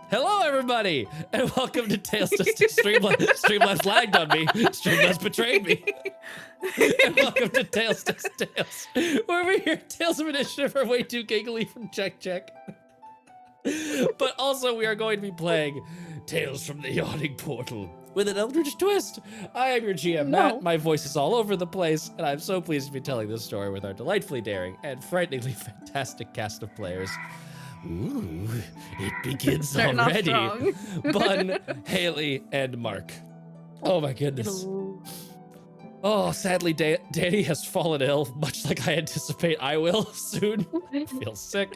Hello, everybody, and welcome to Tales to Streamlabs lagged on me. Streamlabs betrayed me. And welcome to Tales to Tales, where we hear tales of initiative are way too giggly from Check. But also, we are going to be playing Tales from the Yawning Portal with an Eldritch twist. I am your GM, Matt. My voice is all over the place, and I'm so pleased to be telling this story with our delightfully daring and frighteningly fantastic cast of players. Ooh, it begins already. Bun, Haley, and Mark. Oh my goodness. Oh, sadly, Danny has fallen ill, much like I anticipate I will soon. I feel sick,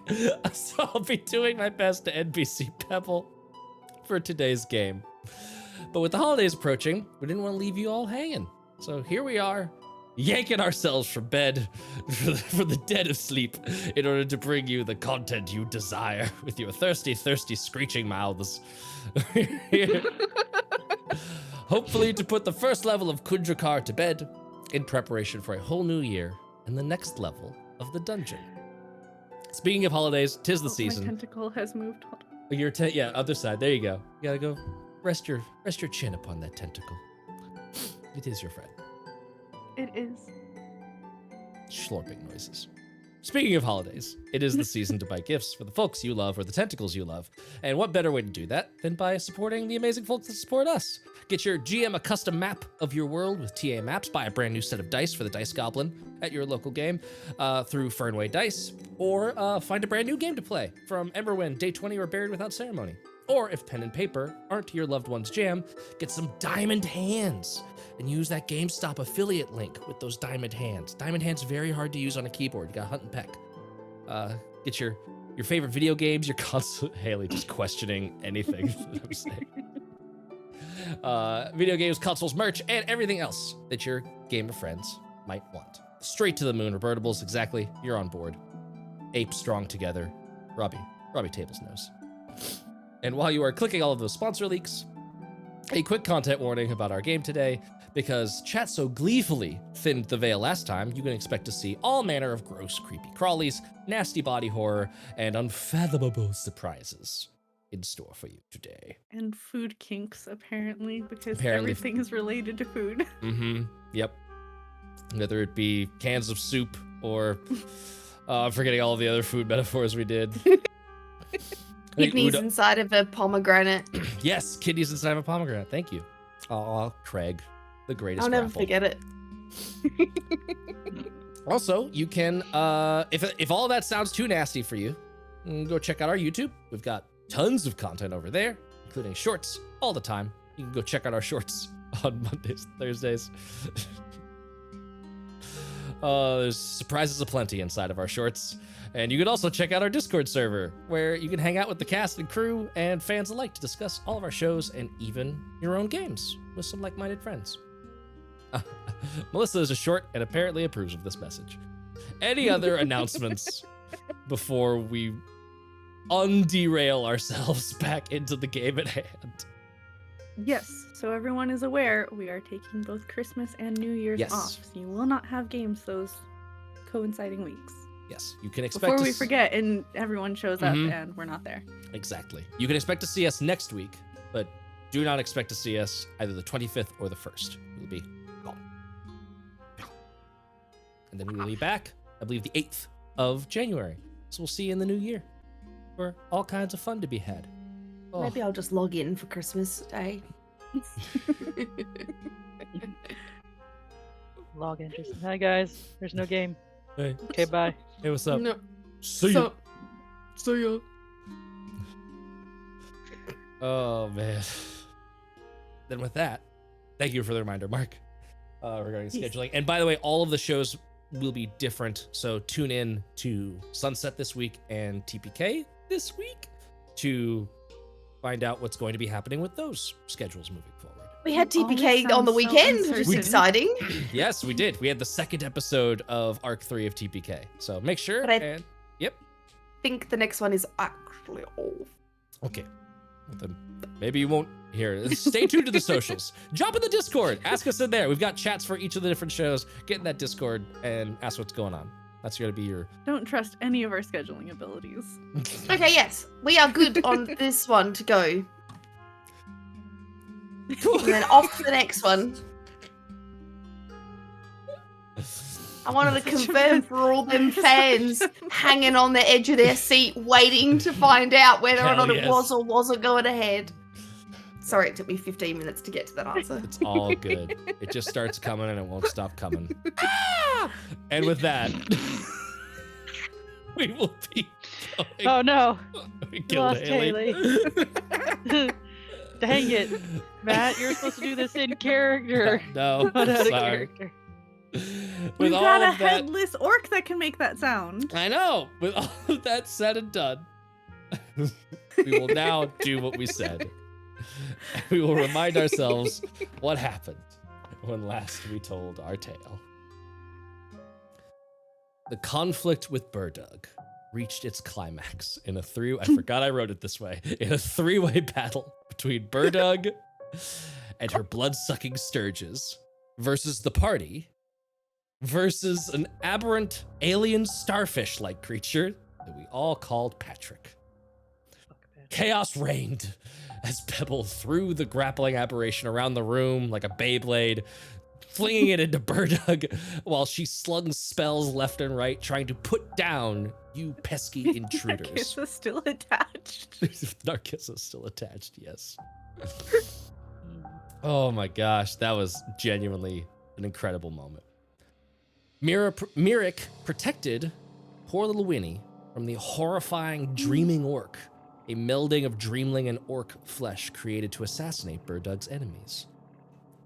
so I'll be doing my best to NPC Pebble for today's game. But with the holidays approaching, we didn't want to leave you all hanging. So here we are, yanking ourselves from bed for the dead of sleep in order to bring you the content you desire with your thirsty, screeching mouths. Hopefully to put the first level of Khundrukar to bed in preparation for a whole new year and the next level of the dungeon. Speaking of holidays, 'tis the season. My tentacle has moved. Yeah, other side. There you go. You gotta go rest your chin upon that tentacle. It is your friend. It is. Slurping noises. Speaking of holidays, it is the season to buy gifts for the folks you love or the tentacles you love. And what better way to do that than by supporting the amazing folks that support us? Get your GM a custom map of your world with TA Maps. Buy a brand new set of dice for the Dice Goblin at your local game through Fernway Dice. Or find a brand new game to play from Emberwind, Day 20, or Buried Without Ceremony. Or if pen and paper aren't your loved one's jam, get some Diamond Hands and use that GameStop affiliate link with those Diamond Hands. Diamond Hands, very hard to use on a keyboard. You got hunt and peck. Get your favorite video games, your console. Haley just questioning anything that I'm saying. Video games, consoles, merch, and everything else that your gamer friends might want. Straight to the moon, revertibles, exactly. You're on board. Ape strong together. Robbie Tables knows. And while you are clicking all of those sponsor leaks, a quick content warning about our game today. Because chat so gleefully thinned the veil last time, you can expect to see all manner of gross, creepy crawlies, nasty body horror, and unfathomable surprises in store for you today. And food kinks, apparently, because everything is related to food. Mm-hmm. Yep. Whether it be cans of soup or I'm forgetting all of the other food metaphors we did. Kidneys inside of a pomegranate. Yes, kidneys inside of a pomegranate. Thank you. Aw, Craig. The greatest. I'll never forget it. Also, you can, if all of that sounds too nasty for you, go check out our YouTube. We've got tons of content over there, including shorts all the time. You can go check out our shorts on Mondays, Thursdays. There's surprises aplenty inside of our shorts. And you can also check out our Discord server, where you can hang out with the cast and crew and fans alike to discuss all of our shows and even your own games with some like-minded friends. Melissa is a short and apparently approves of this message. Any other announcements before we underail ourselves back into the game at hand? Yes, so everyone is aware, we are taking both Christmas and New Year's off, so you will not have games those coinciding weeks. Yes, you can expect before we forget and everyone shows up and we're not there. Exactly. You can expect to see us next week, but do not expect to see us either the 25th or the 1st. We'll be gone. And then we will be back, I believe, the 8th of January. So we'll see you in the new year for all kinds of fun to be had. Oh. Maybe I'll just log in for Christmas Day. Log in just, hi guys, there's no game. Hey. Okay, bye. Hey, what's up? No. See ya. See ya. Oh, man. Then with that, thank you for the reminder, Mark, regarding scheduling. And by the way, all of the shows will be different, so tune in to Sunset this week and TPK this week to find out what's going to be happening with those schedules moving forward. We had TPK on the weekend, which is exciting. Yes, we did. We had the second episode of Arc 3 of TPK. So make sure. I think the next one is actually off. Okay. Well, then maybe you won't hear it. Stay tuned to the socials. Jump in the Discord. Ask us in there. We've got chats for each of the different shows. Get in that Discord and ask what's going on. That's going to be your... Don't trust any of our scheduling abilities. Okay, yes. We are good on this one to go. And then off to the next one. I wanted to confirm for all them fans hanging on the edge of their seat, waiting to find out whether or not it was or wasn't going ahead. Sorry, it took me 15 minutes to get to that answer. It's all good. It just starts coming and it won't stop coming. And with that, we will be going. Oh no! We We killed lost Haley. Haley. Dang it, Matt! You're supposed to do this in character. No, Not out of sorry. character. We've all got a of that, headless orc that can make that sound. I know. With all of that said and done, we will now do what we said. We will remind ourselves what happened when last we told our tale. The conflict with Burdug reached its climax in a I forgot I wrote it this way, in a three-way battle between Burdug and her blood-sucking sturges versus the party versus an aberrant alien starfish-like creature that we all called Patrick. Chaos reigned as Pebble threw the grappling aberration around the room like a Beyblade, flinging it into Burdug while she slung spells left and right, trying to put down you pesky intruders. Narcissa's still attached. Narcissa's still attached, yes. Oh my gosh, that was genuinely an incredible moment. Ler'k protected poor little Winnie from the horrifying dreaming orc, a melding of dreamling and orc flesh created to assassinate Burdug's enemies.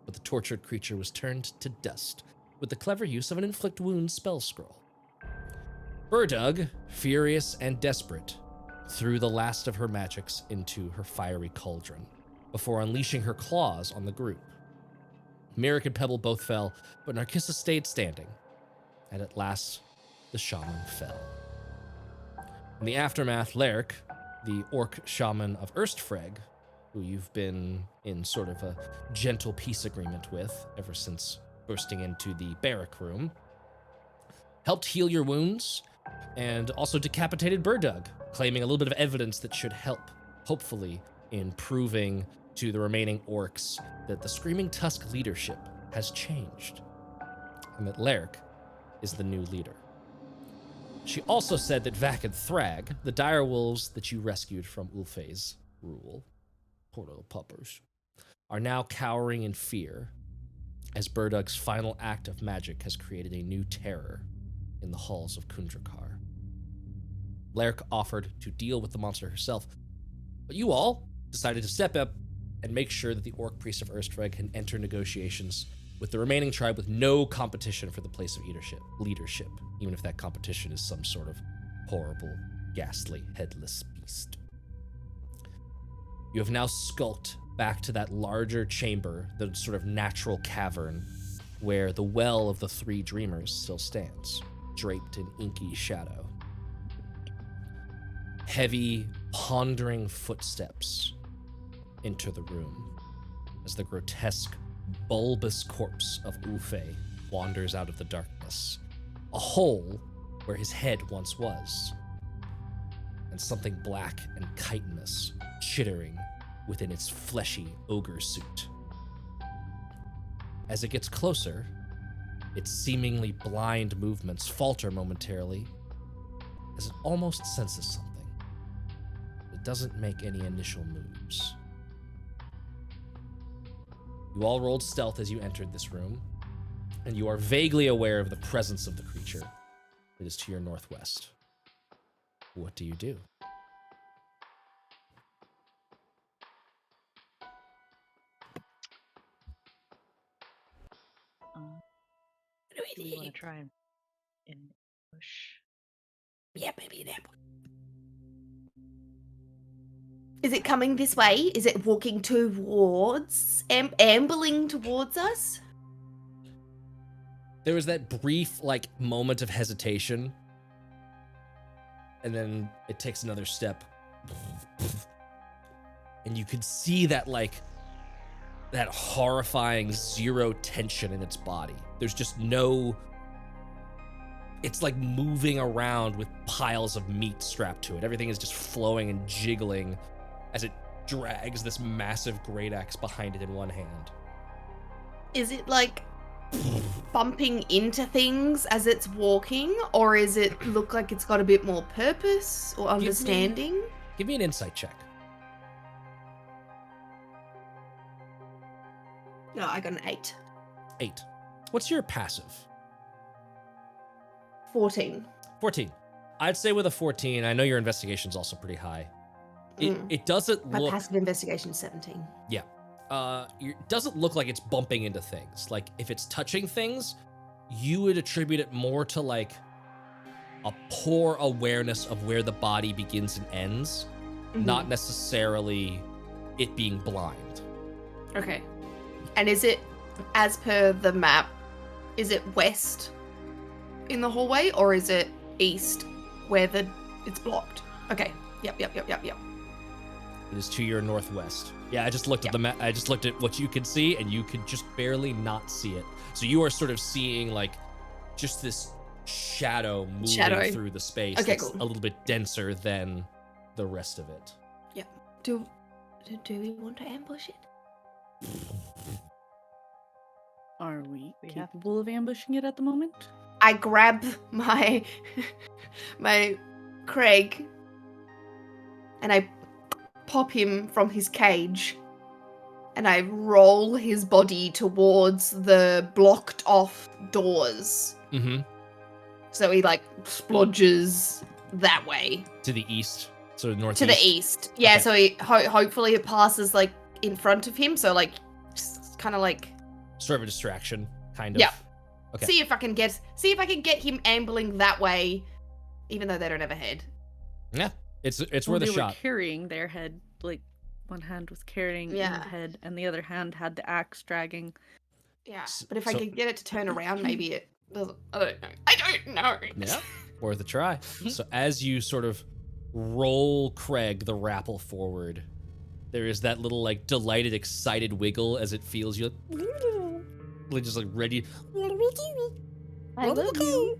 But the tortured creature was turned to dust with the clever use of an inflict wounds spell scroll. Burdug, furious and desperate, threw the last of her magics into her fiery cauldron before unleashing her claws on the group. Ler'k and Pebble both fell, but Narcissa stayed standing, and at last the shaman fell. In the aftermath, Ler'k, the orc shaman of Erstfreg, who you've been in sort of a gentle peace agreement with ever since bursting into the barrack room, helped heal your wounds and also decapitated Burdug, claiming a little bit of evidence that should help, hopefully, in proving to the remaining orcs that the Screaming Tusk leadership has changed, and that Ler'k is the new leader. She also said that Vac and Thrag, the direwolves that you rescued from Ulfe's rule, poor little puppers, are now cowering in fear as Burdug's final act of magic has created a new terror in the halls of Khundrukar. Ler'k offered to deal with the monster herself, but you all decided to step up and make sure that the orc priest of Erstfreg can enter negotiations with the remaining tribe with no competition for the place of leadership, even if that competition is some sort of horrible, ghastly, headless beast. You have now skulked back to that larger chamber, the sort of natural cavern, where the well of the three dreamers still stands, draped in inky shadow. Heavy, pondering footsteps enter the room as the grotesque, bulbous corpse of Ulfe wanders out of the darkness, a hole where his head once was, and something black and chitinous chittering within its fleshy ogre suit. As it gets closer, its seemingly blind movements falter momentarily as it almost senses something. It doesn't make any initial moves. You all rolled stealth as you entered this room, and you are vaguely aware of the presence of the creature that is to your northwest. What do you do? Do we want to try and ambush? Yeah, maybe an ambush. Is it coming this way? Is it walking towards, ambling towards us? There was that brief, moment of hesitation, and then it takes another step, and you could see that, that horrifying zero tension in its body. There's just no it's like moving around with piles of meat strapped to it. Everything is just flowing and jiggling as it drags this massive great axe behind it in one hand. Is it like bumping into things as it's walking, or is it look like it's got a bit more purpose or understanding? Give me an insight check. No, I got an 8. 8. What's your passive? 14. 14. I'd say with a 14, I know your investigation's also pretty high. It doesn't My look... passive investigation is 17. Yeah. It doesn't look like it's bumping into things. Like, if it's touching things, you would attribute it more to, like, a poor awareness of where the body begins and ends, not necessarily it being blind. Okay. And is it, as per the map, is it west in the hallway, or is it east where it's blocked? Okay. Yep. It is to your northwest. Yeah, I just looked at the map. I just looked at what you could see, and you could just barely not see it. So you are sort of seeing, like, just this shadow moving through the space. Okay, that's cool. A little bit denser than the rest of it. Yeah. Do we want to ambush it? Are we capable of ambushing it at the moment? I grab my Craig and I pop him from his cage and I roll his body towards the blocked off doors. Mm-hmm. So he like splodges that way. To the east. So northeast. To the east. Yeah, Okay. so he hopefully it passes like in front of him, so like just kind of like Sort of a distraction, kind of. Yeah. Okay. see if I can get him ambling that way, even though they don't have a head. Yeah. It's Well, worth a they shot. were carrying their head, like one hand was carrying the head, and the other hand had the axe dragging. Yeah, but if I So- could get it to turn around, maybe it doesn't. I don't know. Yeah. Worth a try. So as you sort of roll Craig the Rapple forward, there is that little like delighted, excited wiggle as it feels you like just like ready. I love you.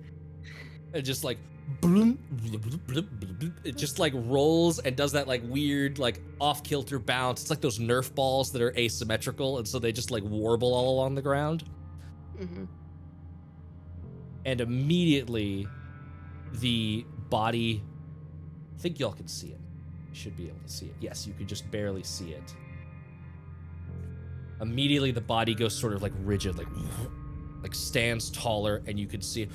And just like bloom, it just like rolls and does that like weird like off-kilter bounce. It's like those Nerf balls that are asymmetrical, and so they just like warble all along the ground. Mm-hmm. And immediately the body, I think y'all can see it. You should be able to see it. Yes, you could just barely see it. Immediately the body goes sort of like rigid, like stands taller, and you could see it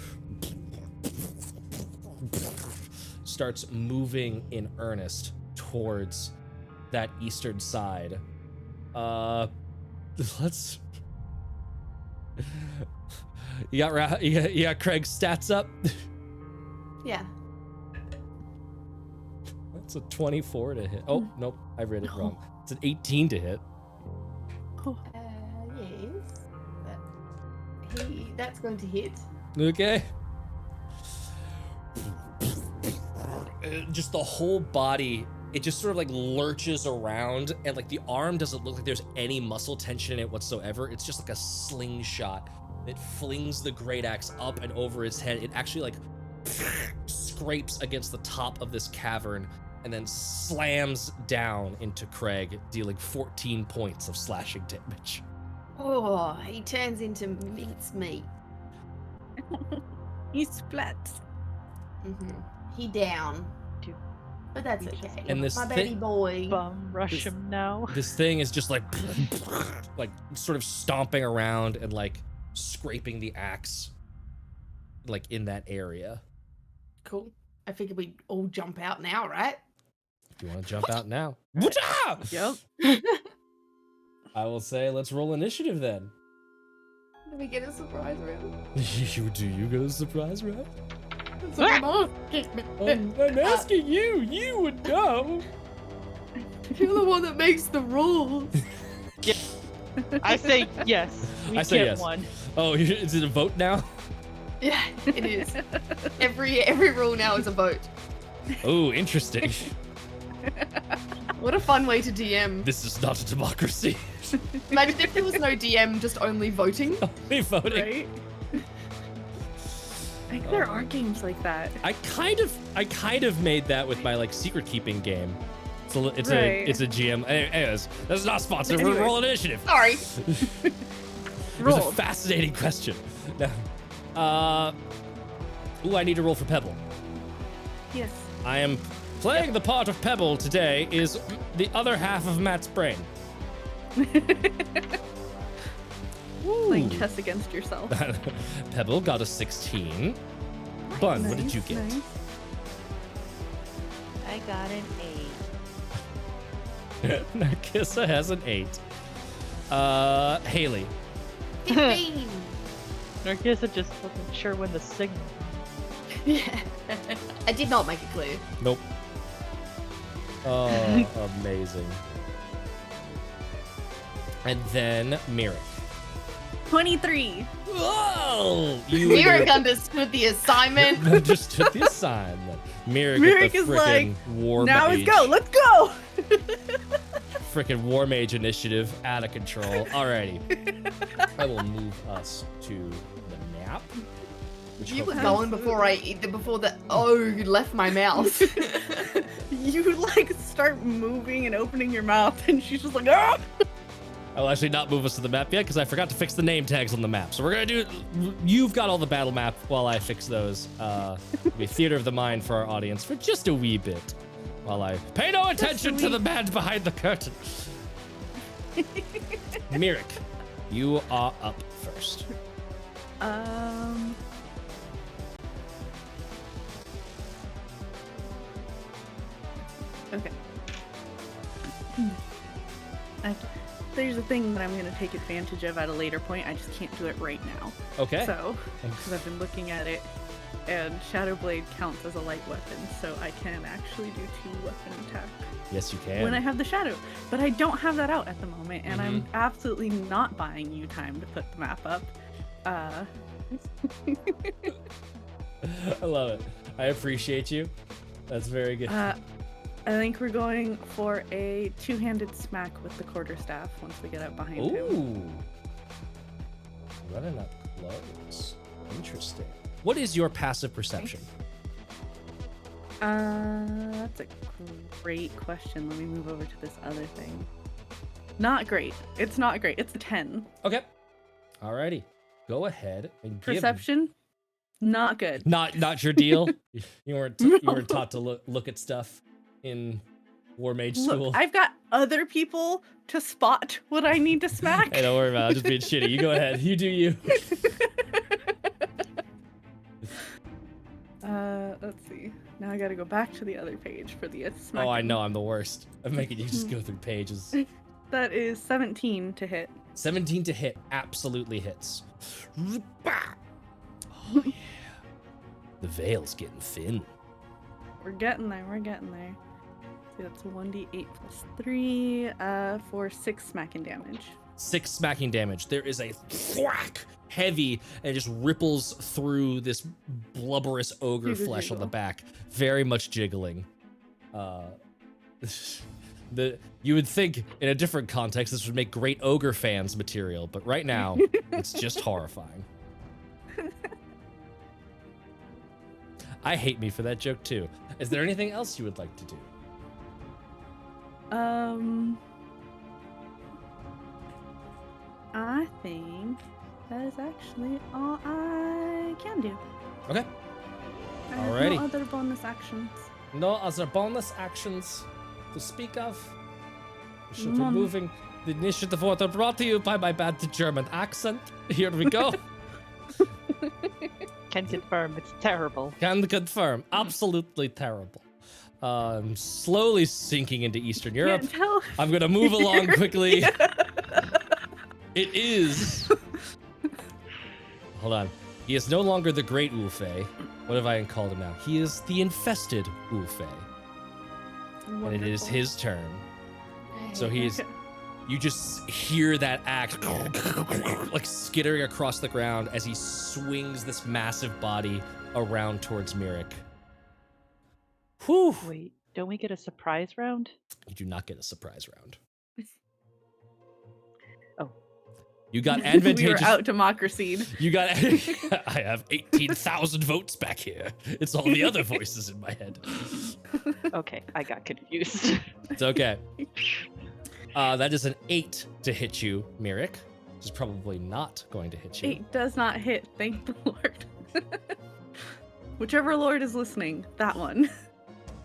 starts moving in earnest towards that eastern side. Let's you got Craig's stats up. Yeah. That's a 24 to hit. Oh, nope, I read it wrong. It's an 18 to hit. Yes. That's going to hit. Okay. Just the whole body, it just sort of like lurches around, and like the arm doesn't look like there's any muscle tension in it whatsoever. It's just like a slingshot that flings the great axe up and over his head. It actually like scrapes against the top of this cavern and then slams down into Craig, dealing 14 points of slashing damage. Oh, he turns into mincemeat. He splats. Mm-hmm. He down. But that's okay. And this my baby boy. Bum rush him now. This thing is just like sort of stomping around and like scraping the axe like in that area. Cool. I figured we'd all jump out now, right? If you want to jump out now. Yep. I will say let's roll initiative then. Let me get a surprise round. Do you get a surprise round? That's what I'm asking. I'm asking you. You would know. You're the one that makes the rules. I say yes. We I say get yes. one. Oh, is it a vote now? Yeah, it is. Every rule now is a vote. Oh, interesting. What a fun way to DM. This is not a democracy. Imagine if there was no DM, just only voting. Only voting. Right? I think there are games like that. I kind of made that with my like secret keeping game. It's a GM. Anyways, this is not sponsored. We're Roll Initiative. Sorry. It was a fascinating question. I need to roll for Pebble. Yes. I am playing the part of Pebble today is the other half of Matt's brain. Playing chess against yourself. Pebble got a 16. Bun, what did you get? Nice. I got an 8. Narcissa has an 8. Haley. 15. Narcissa just wasn't sure when the signal. Yeah. I did not make it clear. Nope. Oh, amazing. And then Ler'k. 23. Whoa! Yarrak understood the assignment. Understood the assignment. Ler'k is like, war now mage. let's go! Freaking war mage initiative out of control. Alrighty. I will move us to the map. You were going before the you left my mouth. You like start moving and opening your mouth, and she's just like, ah! I'll actually not move us to the map yet because I forgot to fix the name tags on the map. So we're gonna do. You've got all the battle map while I fix those. Be theater of the mind for our audience for just a wee bit, while I pay no attention to the man behind the curtain. Ler'k, you are up first. Okay. There's a thing that I'm going to take advantage of at a later point. I just can't do it right now. Okay. So, because I've been looking at it, and Shadow Blade counts as a light weapon, so I can actually do 2-weapon attack. Yes, you can. When I have the shadow. But I don't have that out at the moment, and I'm absolutely not buying you time to put the map up. I love it. I appreciate you. That's very good. I think we're going for a 2-handed smack with the quarterstaff once we get up behind him. Ooh. Running up close. Interesting. What is your passive perception? That's a great question. Let me move over to this other thing. Not great. It's not great. It's a 10. Okay. Alrighty. Go ahead and give Perception? Not good. Not your deal. You weren't taught to look at stuff in War Mage school. Look, I've got other people to spot what I need to smack. Hey, don't worry about it. I'm just being shitty. You go ahead. You do you. Let's see. Now I gotta go back to the other page for the smacking. Oh, I know. I'm the worst. I'm making you just go through pages. That is 17 to hit. 17 to hit. Absolutely hits. Oh, yeah. The veil's getting thin. We're getting there. See, that's 1d8 plus 3 for 6 smacking damage. 6 smacking damage. There is a thwack, heavy, and it just ripples through this blubberous ogre flesh on the back, very much jiggling. You would think in a different context this would make great ogre fans material, but right now it's just horrifying. I hate me for that joke too. Is there anything else you would like to do? I think that is actually all I can do. Okay. I have Alrighty. no other bonus actions. No other bonus actions to speak of. We should be None. moving the initiative order brought to you by my bad German accent. Here we go. Can confirm it's terrible. Can confirm. Absolutely terrible. Slowly sinking into Eastern Europe. Can't tell. I'm gonna move along quickly. It is. Hold on. He is no longer the great Ulfe. What have I called him now? He is the infested Ulfe. And it is his turn. So he's. You just hear that axe like skittering across the ground as he swings this massive body around towards Ler'k. Whew. Wait, don't we get a surprise round? You do not get a surprise round. Oh. You got We advantageous. were out democracy. You got. I have 18,000 votes back here. It's all the other voices in my head. Okay, I got confused. It's okay. That is an 8 to hit you, Ler'k. Which is probably not going to hit you. 8 does not hit, thank the Lord. Whichever Lord is listening, that one.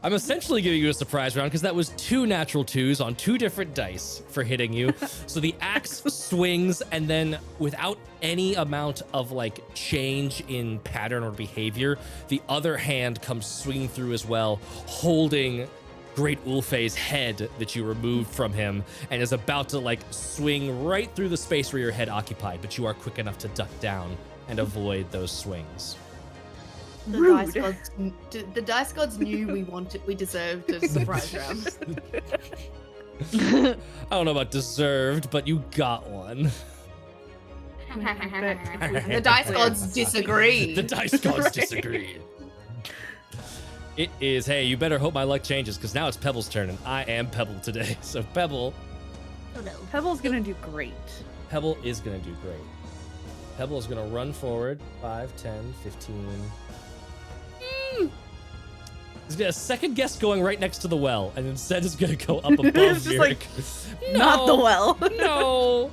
I'm essentially giving you a surprise round because that was 2 natural 2s on 2 different dice for hitting you. So the axe swings, and then without any amount of like change in pattern or behavior, the other hand comes swinging through as well, holding Great Ulfe's head that you removed from him, and is about to like swing right through the space where your head occupied, but you are quick enough to duck down and avoid those swings. The dice gods knew we deserved a surprise round. I don't know about deserved, but you got one. The dice gods disagree. The dice gods disagree. It is, hey, you better hope my luck changes, because now it's Pebble's turn, and I am Pebble today. So Pebble. Oh no. Pebble's gonna do great. Pebble is going to do great. Pebble is going to run forward 5, 10, 15. He's got a second guess going right next to the well, and instead is going to go up above It's just like, not the well. No.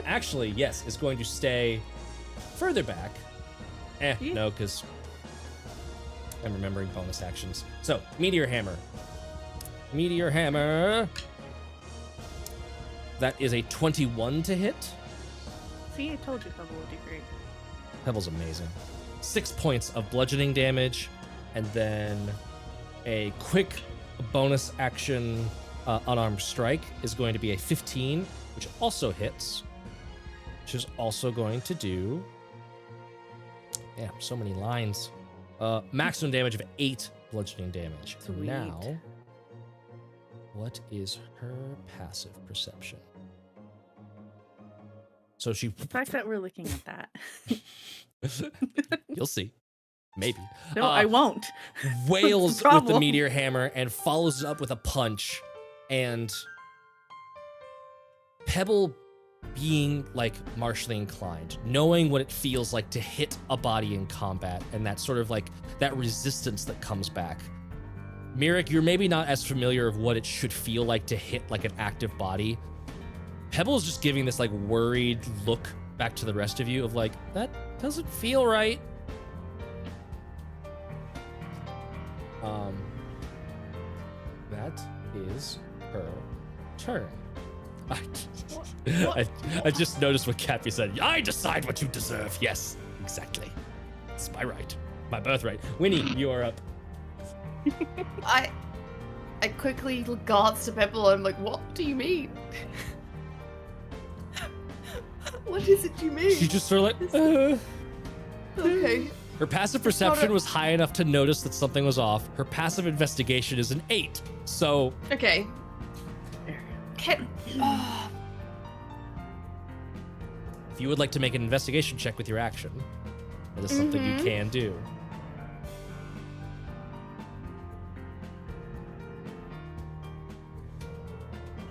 Actually, yes, is going to stay further back. No, because I'm remembering bonus actions. So, Meteor Hammer. Meteor Hammer. That is a 21 to hit. See, I told you Pebble would do great. Pebble's amazing. 6 points of bludgeoning damage, and then a quick bonus action unarmed strike is going to be a 15, which also hits, which is also going to do, so many lines. Maximum damage of 8 bludgeoning damage. Sweet. Now, what is her passive perception? So she... The fact that we're looking at that. You'll see. Maybe. No, I won't. Wails What's the with the problem? meteor hammer and follows it up with a punch. And Pebble, being like martially inclined, knowing what it feels like to hit a body in combat and that sort of like that resistance that comes back. Ler'k, you're maybe not as familiar of what it should feel like to hit like an active body. Pebble is just giving this like worried look back to the rest of you of like, that doesn't feel right. That is her turn. I just noticed what Cappy said. I decide what you deserve. Yes, exactly. It's my right. My birthright. Winnie, you are up. I quickly glance to Pebble and I'm like, what do you mean? What is it you mean? She just sort of like, Okay. Her passive perception was high enough to notice that something was off. Her passive investigation is an 8. So. Okay. If you would like to make an investigation check with your action, that is something you can do.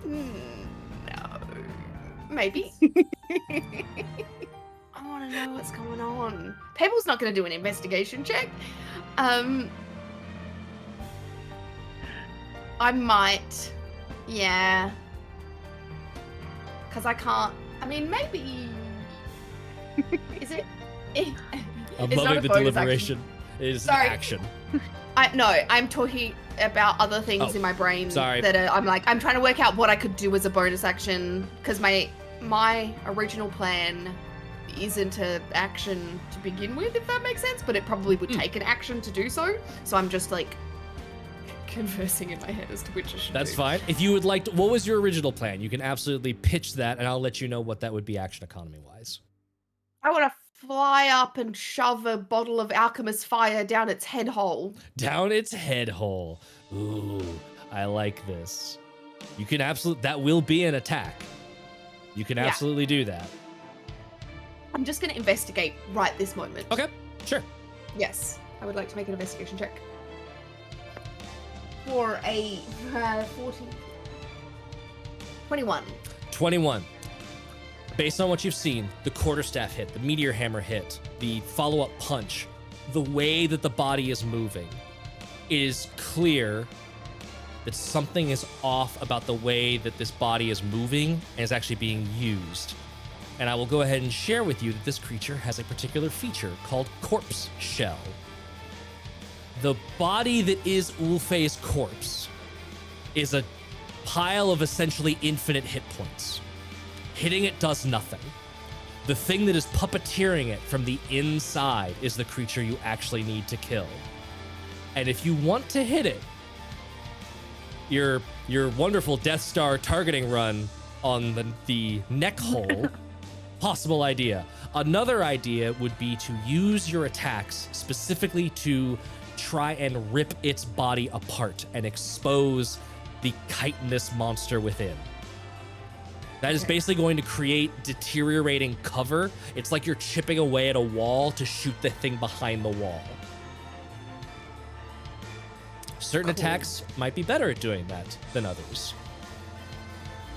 No. Maybe. I want to know what's going on. Pebble's not going to do an investigation check. I might. Yeah. Because I can't. I mean, maybe. Is it? I'm It's not loving a the bonus deliberation. It is an Sorry. action. I'm talking about other things in my brain that are, I'm trying to work out what I could do as a bonus action because my original plan isn't an action to begin with, if that makes sense, but it probably would take an action to do so. So I'm just like conversing in my head as to which I should That's do. fine. If you would like to, what was your original plan? You can absolutely pitch that, and I'll let you know what that would be action economy-wise. I want to fly up and shove a bottle of alchemist fire down its head hole. Down its head hole. Ooh, I like this. You can absolutely, that will be an attack. You can absolutely do that. I'm just going to investigate right this moment. Okay, sure. Yes, I would like to make an investigation check. For a 14. 21. 21. based on what you've seen, the quarterstaff hit, the meteor hammer hit, the follow-up punch, the way that the body is moving, it is clear that something is off about the way that this body is moving and is actually being used. And I will go ahead and share with you that this creature has a particular feature called corpse shell. The body that is Ulfe's corpse is a pile of essentially infinite hit points. Hitting it does nothing. The thing that is puppeteering it from the inside is the creature you actually need to kill. And if you want to hit it, your wonderful Death Star targeting run on the neck hole, possible idea. Another idea would be to use your attacks specifically to try and rip its body apart and expose the chitinous monster within. That is basically going to create deteriorating cover. It's like you're chipping away at a wall to shoot the thing behind the wall. Certain attacks might be better at doing that than others.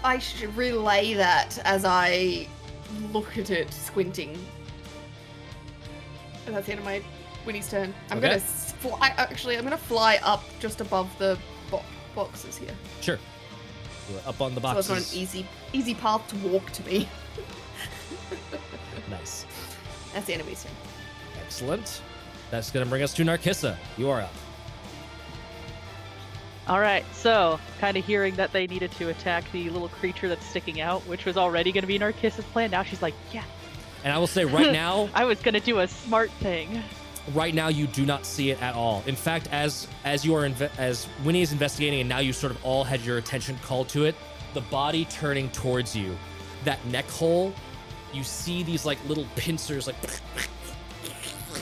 I should relay that as I look at it, squinting. And that's the end of my Winnie's turn. I'm gonna fly. Actually, I'm gonna fly up just above the boxes here. Sure. You're up on the boxes. So it's not an easy path to walk to me. Nice. That's the enemy's turn. Excellent. That's gonna bring us to Narcissa. You are up. All right, so kind of hearing that they needed to attack the little creature that's sticking out, which was already going to be Narcissa's plan. Now she's like, yeah. And I will say right now, I was going to do a smart thing. Right now, you do not see it at all. In fact, as Winnie is investigating, and now you sort of all had your attention called to it, the body turning towards you, that neck hole, you see these like little pincers, like.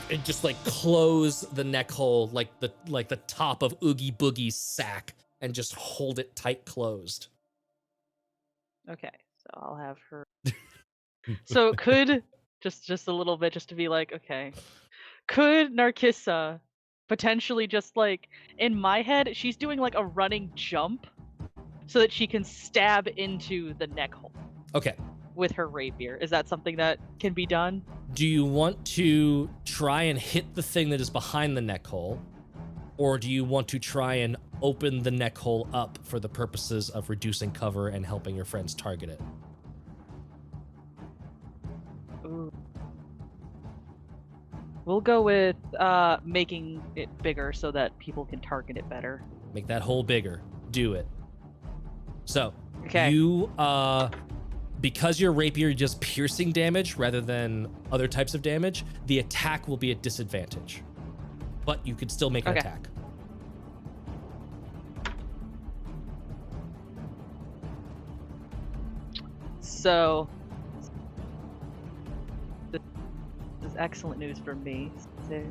And just like close the neck hole like the top of Oogie Boogie's sack and just hold it tight closed. Okay, so I'll have her. So could just a little bit just to be like, okay, could Narcissa potentially just like in my head she's doing like a running jump so that she can stab into the neck hole. Okay. With her rapier. Is that something that can be done? Do you want to try and hit the thing that is behind the neck hole? Or do you want to try and open the neck hole up for the purposes of reducing cover and helping your friends target it? Ooh. We'll go with making it bigger so that people can target it better. Make that hole bigger. Do it. So, okay. You, because your rapier does piercing damage rather than other types of damage, the attack will be at disadvantage. But you could still make an attack. So, this is excellent news for me. So,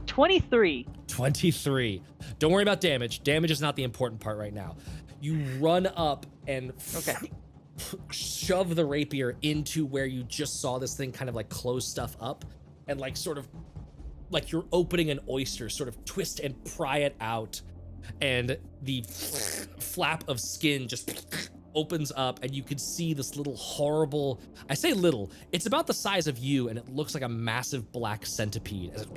23. 23. Don't worry about damage. Damage is not the important part right now. You run up and shove the rapier into where you just saw this thing kind of like close stuff up and like sort of like you're opening an oyster, sort of twist and pry it out, and the flap of skin just opens up and you can see this little horrible, I say little, it's about the size of you and it looks like a massive black centipede as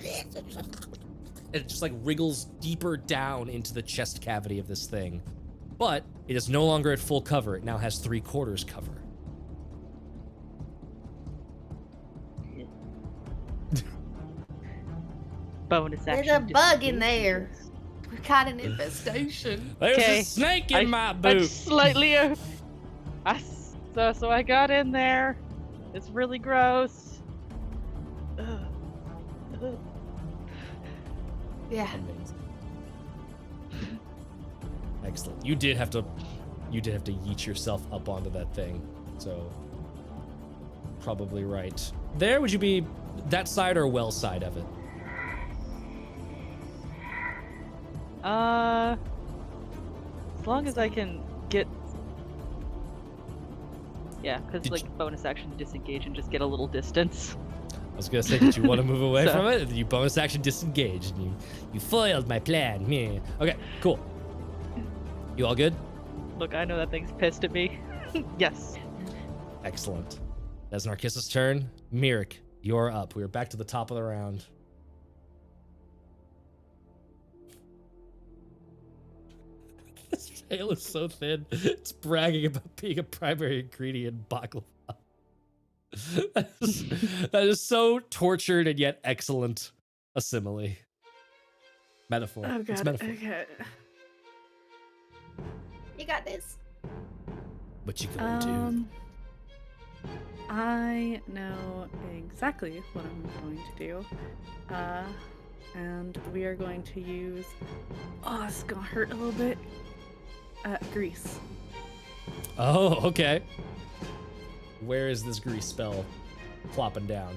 it just like wriggles deeper down into the chest cavity of this thing. But it is no longer at full cover. It now has 3/4 cover. Bonus action. There's a bug in there. We got an infestation. There's a snake in my boot. I slightly. So I got in there. It's really gross. Yeah. Amazing. Excellent. You did have to yeet yourself up onto that thing. So probably right. There, would you be that side or well side of it? As long as I can get. Yeah, because like bonus action disengage and just get a little distance. I was gonna say, did you want to move away from it? You bonus action disengage and you foiled my plan. Yeah. Okay, cool. You all good? Look, I know that thing's pissed at me. Yes. Excellent. That's Narcissa's turn. Ler'k, you're up. We're back to the top of the round. This tail is so thin. It's bragging about being a primary ingredient in baklava. That is so tortured and yet excellent a simile. Metaphor. Oh god. It's metaphor. Okay. You got this. What you gonna do? I know exactly what I'm going to do. And we are going to use, oh, it's gonna hurt a little bit. Grease. Oh, okay. Where is this grease spell plopping down?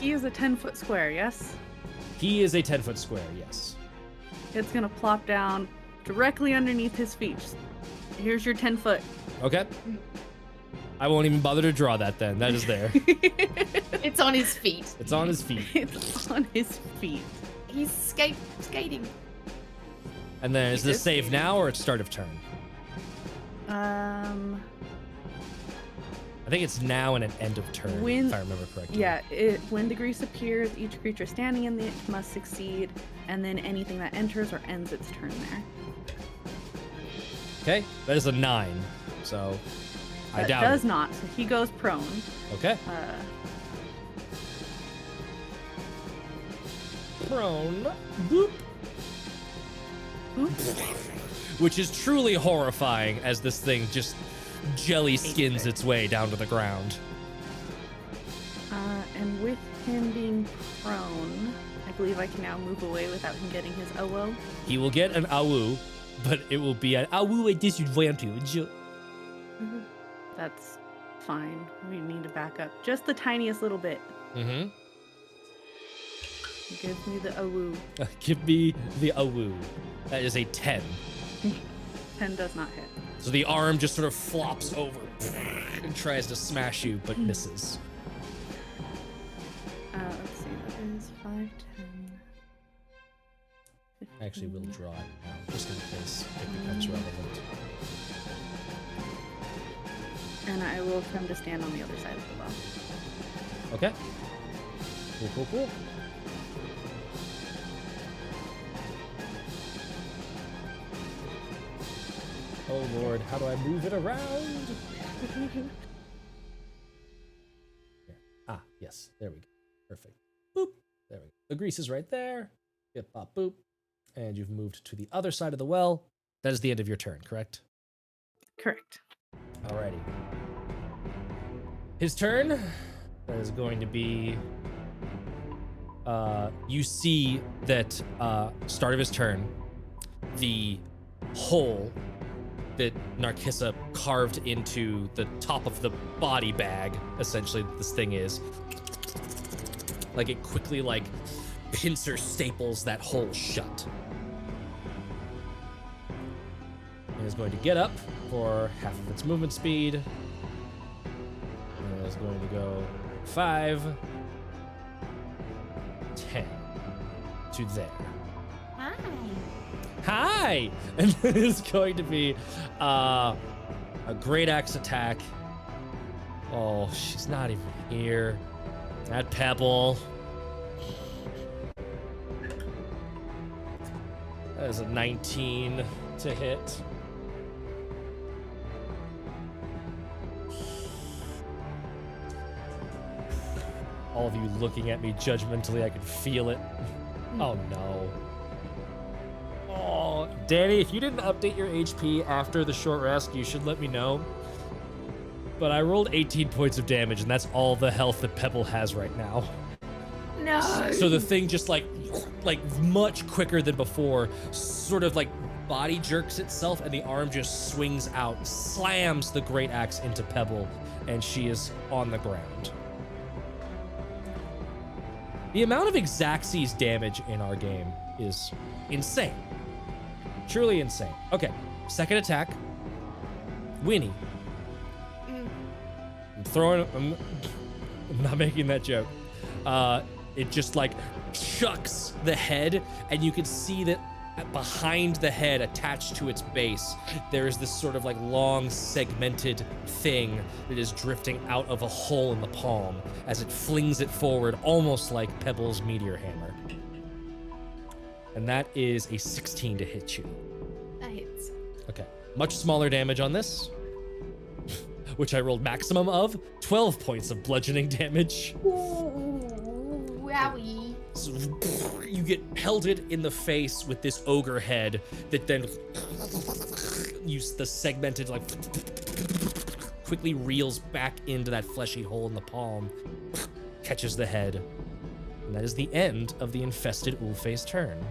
He is a 10-foot square, yes? He is a 10-foot square, yes. It's gonna plop down directly underneath his feet. Here's your 10 foot. Okay. I won't even bother to draw that then. That is there. It's on his feet. It's on his feet. It's on his feet. He's skating. And then is this save now or it's start of turn? I think it's now and an end of turn, if I remember correctly. Yeah, when the grease appears, each creature standing in it must succeed, and then anything that enters or ends its turn there. Okay, that is a 9, so I doubt That does it. not, so he goes prone. Okay. Prone. Boop. Boop. Which is truly horrifying as this thing just jelly skins its way down to the ground. And with him being prone, I believe I can now move away without him getting his awo. He will get an awu, but it will be an awu at disadvantage. That's fine. We need to back up just the tiniest little bit. Mm-hmm. Give me the awu. Give me the awu. That is a 10. 10 does not hit. So the arm just sort of flops over and tries to smash you, but misses. Let's see, that is 5, 10. 15. Actually, we'll draw it now, just in case it becomes relevant. And I will come to stand on the other side of the well. Okay. Cool, cool, cool. Oh Lord, how do I move it around? Here. Ah, yes, there we go. Perfect. Boop. There we go. The grease is right there. Yep, pop, boop. And you've moved to the other side of the well. That is the end of your turn, correct? Correct. Alrighty. His turn. That is going to be. You see that start of his turn, the hole that Narcissa carved into the top of the body bag, essentially this thing is, like it quickly like pincer staples that hole shut. It is going to get up for half of its movement speed. And it is going to go 5, 10 to there. Hi! And then it's going to be a great axe attack. Oh, she's not even here. That pebble. That is a 19 to hit. All of you looking at me judgmentally, I can feel it. Oh no. Oh, Danny, if you didn't update your HP after the short rest, you should let me know. But I rolled 18 points of damage, and that's all the health that Pebble has right now. No. So the thing just like much quicker than before, sort of like body jerks itself, and the arm just swings out, slams the great axe into Pebble, and she is on the ground. The amount of Xaxes damage in our game is insane. Truly insane. Okay, second attack. Winnie. I'm not making that joke. It just like chucks the head, and you can see that behind the head, attached to its base, there is this sort of like long segmented thing that is drifting out of a hole in the palm as it flings it forward, almost like Pebble's meteor hammer. And that is a 16 to hit you. That hits. Okay, much smaller damage on this, which I rolled maximum of 12 points of bludgeoning damage. Ooh, wowie. So you get pelted in the face with this ogre head that then use the segmented like quickly reels back into that fleshy hole in the palm, catches the head, and that is the end of the infested Ulfe's turn.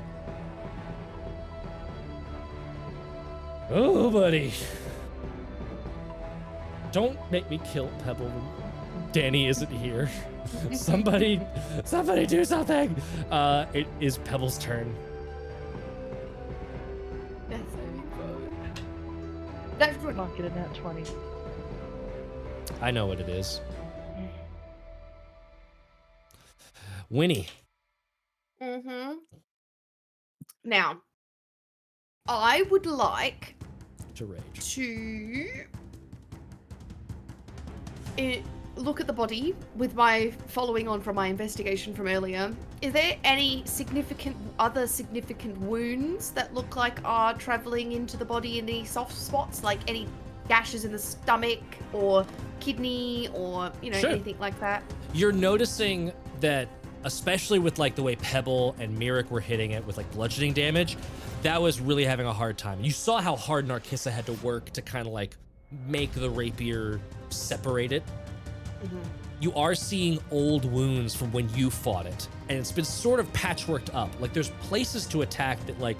Oh, buddy. Don't make me kill Pebble when Danny isn't here. Somebody do something. It is Pebble's turn. That's saving throw. That's good. Not get a nat 20. I know what it is. Winnie. Mm-hmm. Now, I would like To rage. to look at the body with my following on from my investigation from earlier. Is there any other significant wounds that look like are traveling into the body in any soft spots, like any gashes in the stomach or kidney or Sure. anything like that? You're noticing that, especially with like the way Pebble and Ler'k were hitting it with like bludgeoning damage, that was really having a hard time. You saw how hard Narkissa had to work to kind of like make the rapier separate it. Mm-hmm. You are seeing old wounds from when you fought it, and it's been sort of patchworked up. Like there's places to attack that, like,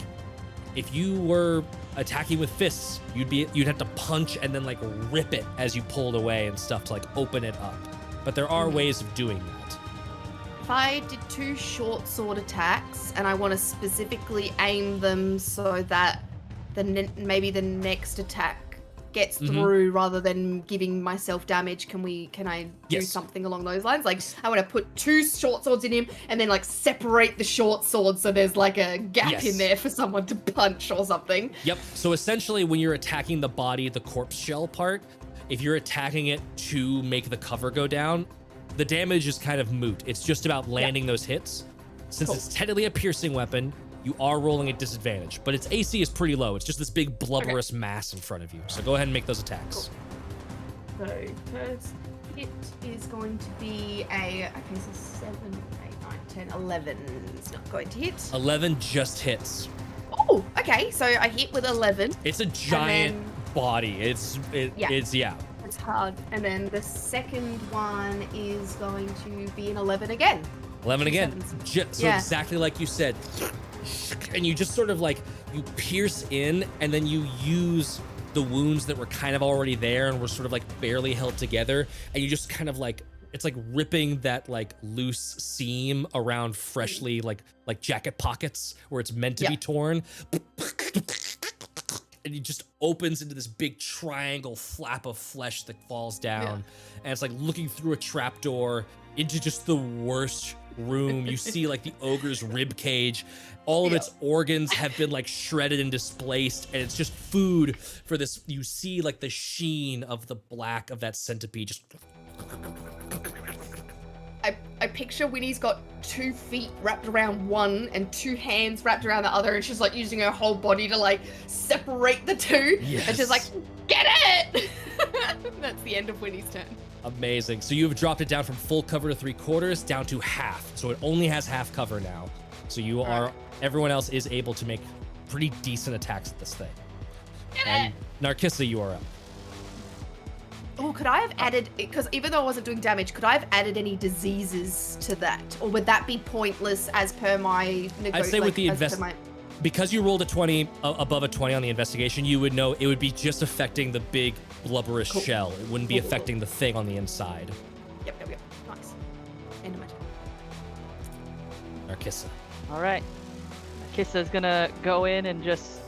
if you were attacking with fists, you'd have to punch and then like rip it as you pulled away and stuff to like open it up. But there are ways of doing that. If I did 2 short sword attacks and I want to specifically aim them so that maybe the next attack gets through rather than giving myself damage, can I do something along those lines? Like I want to put 2 short swords in him and then like separate the short sword so there's like a gap in there for someone to punch or something. Yep. So essentially when you're attacking the body, the corpse shell part, if you're attacking it to make the cover go down, the damage is kind of moot. It's just about landing those hits. Since it's technically a piercing weapon, you are rolling at disadvantage, but its AC is pretty low. It's just this big blubberous mass in front of you. So go ahead and make those attacks. Cool. So first hit is going to be a, okay, so 7, 8, 9, 10, 11. It's not going to hit. 11 just hits. Oh, okay. So I hit with 11. It's a giant body. It's It's hard. And then the second one is going to be an 11 again. 11 again. So Yeah. exactly like you said. And you just sort of like, you pierce in and then you use the wounds that were kind of already there and were sort of like barely held together. And you just kind of like, it's like ripping that like loose seam around freshly like jacket pockets where it's meant to be torn. And it just opens into this big triangle flap of flesh that falls down. And it's like looking through a trapdoor into just the worst room. You see like the ogre's rib cage. All of its organs have been like shredded and displaced, and it's just food for this. You see like the sheen of the black of that centipede just. I picture Winnie's got 2 feet wrapped around one and 2 hands wrapped around the other, and she's like using her whole body to like separate the 2. Yes. And she's like, get it! That's the end of Winnie's turn. Amazing. So you've dropped it down from full cover to 3/4 down to half. So it only has half cover now. So you are, everyone else is able to make pretty decent attacks at this thing. And Narkissa, you are up. Oh, could I have added, because even though I wasn't doing damage, could I have added any diseases to that? Or would that be pointless as per my I'd say with the because you rolled a 20 above a 20 on the investigation, you would know it would be just affecting the big blubberous shell. It wouldn't be affecting the thing on the inside. Yep. Nice. End of my turn. Narkissa. All right. Kissa's gonna go in and just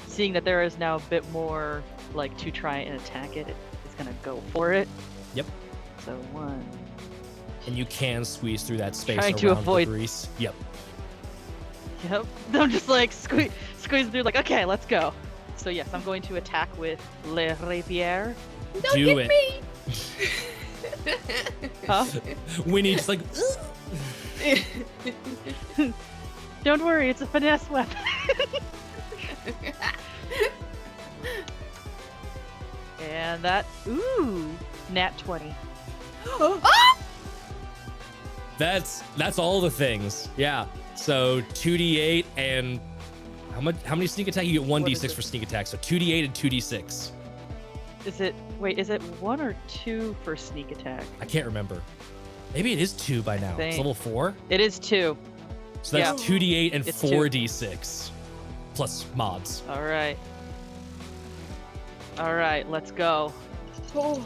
seeing that there is now a bit more like to try and attack it. It's gonna go for it. Yep. So 1. And you can squeeze through that space Trying around to avoid the grease. Yep. Yep. I'm just like squeeze through. Like, okay, let's go. So yes, I'm going to attack with Le Rapier. Don't Do hit it. me! Huh? Winnie just like. Don't worry, it's a finesse weapon. And that, nat 20. That's all the things. Yeah. So 2d8 and how many sneak attack? You get 1d6 for sneak attack. So 2d8 and 2d6. Is it 1 or 2 for sneak attack? I can't remember. Maybe it is 2 by now. It's level 4. It is 2. So that's 2d8 and It's 4d6 plus mods. All right, let's go. Oh.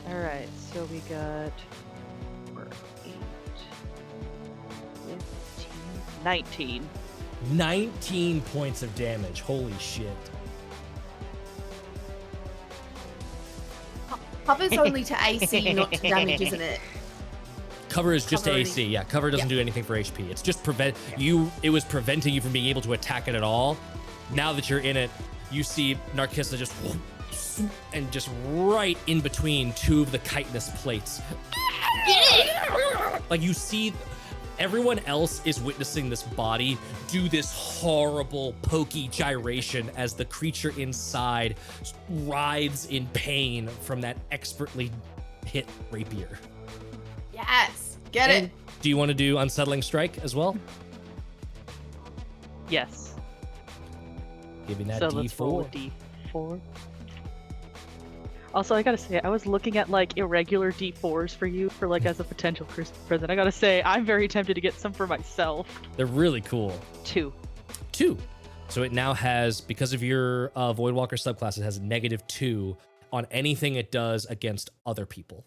All right, so we got 4, 8, 15, 19. 19 points of damage. Holy shit. Cover's only to AC, not to damage, isn't it? Cover is just Cover AC. Yeah, cover doesn't do anything for HP. It's just it was preventing you from being able to attack it at all. Now that you're in it, you see Narcissa just and just right in between two of the chitinous plates. Like you see everyone else is witnessing this body do this horrible pokey gyration as the creature inside writhes in pain from that expertly hit rapier. Yes, get it. Do you want to do Unsettling Strike as well? Yes. Giving that So D4. let's roll a D4. Also, I gotta say, I was looking at like irregular D4s for you for like as a potential Christmas present. I gotta say, I'm very tempted to get some for myself. They're really cool. 2. So it now has, because of your Voidwalker subclass, it has -2 on anything it does against other people.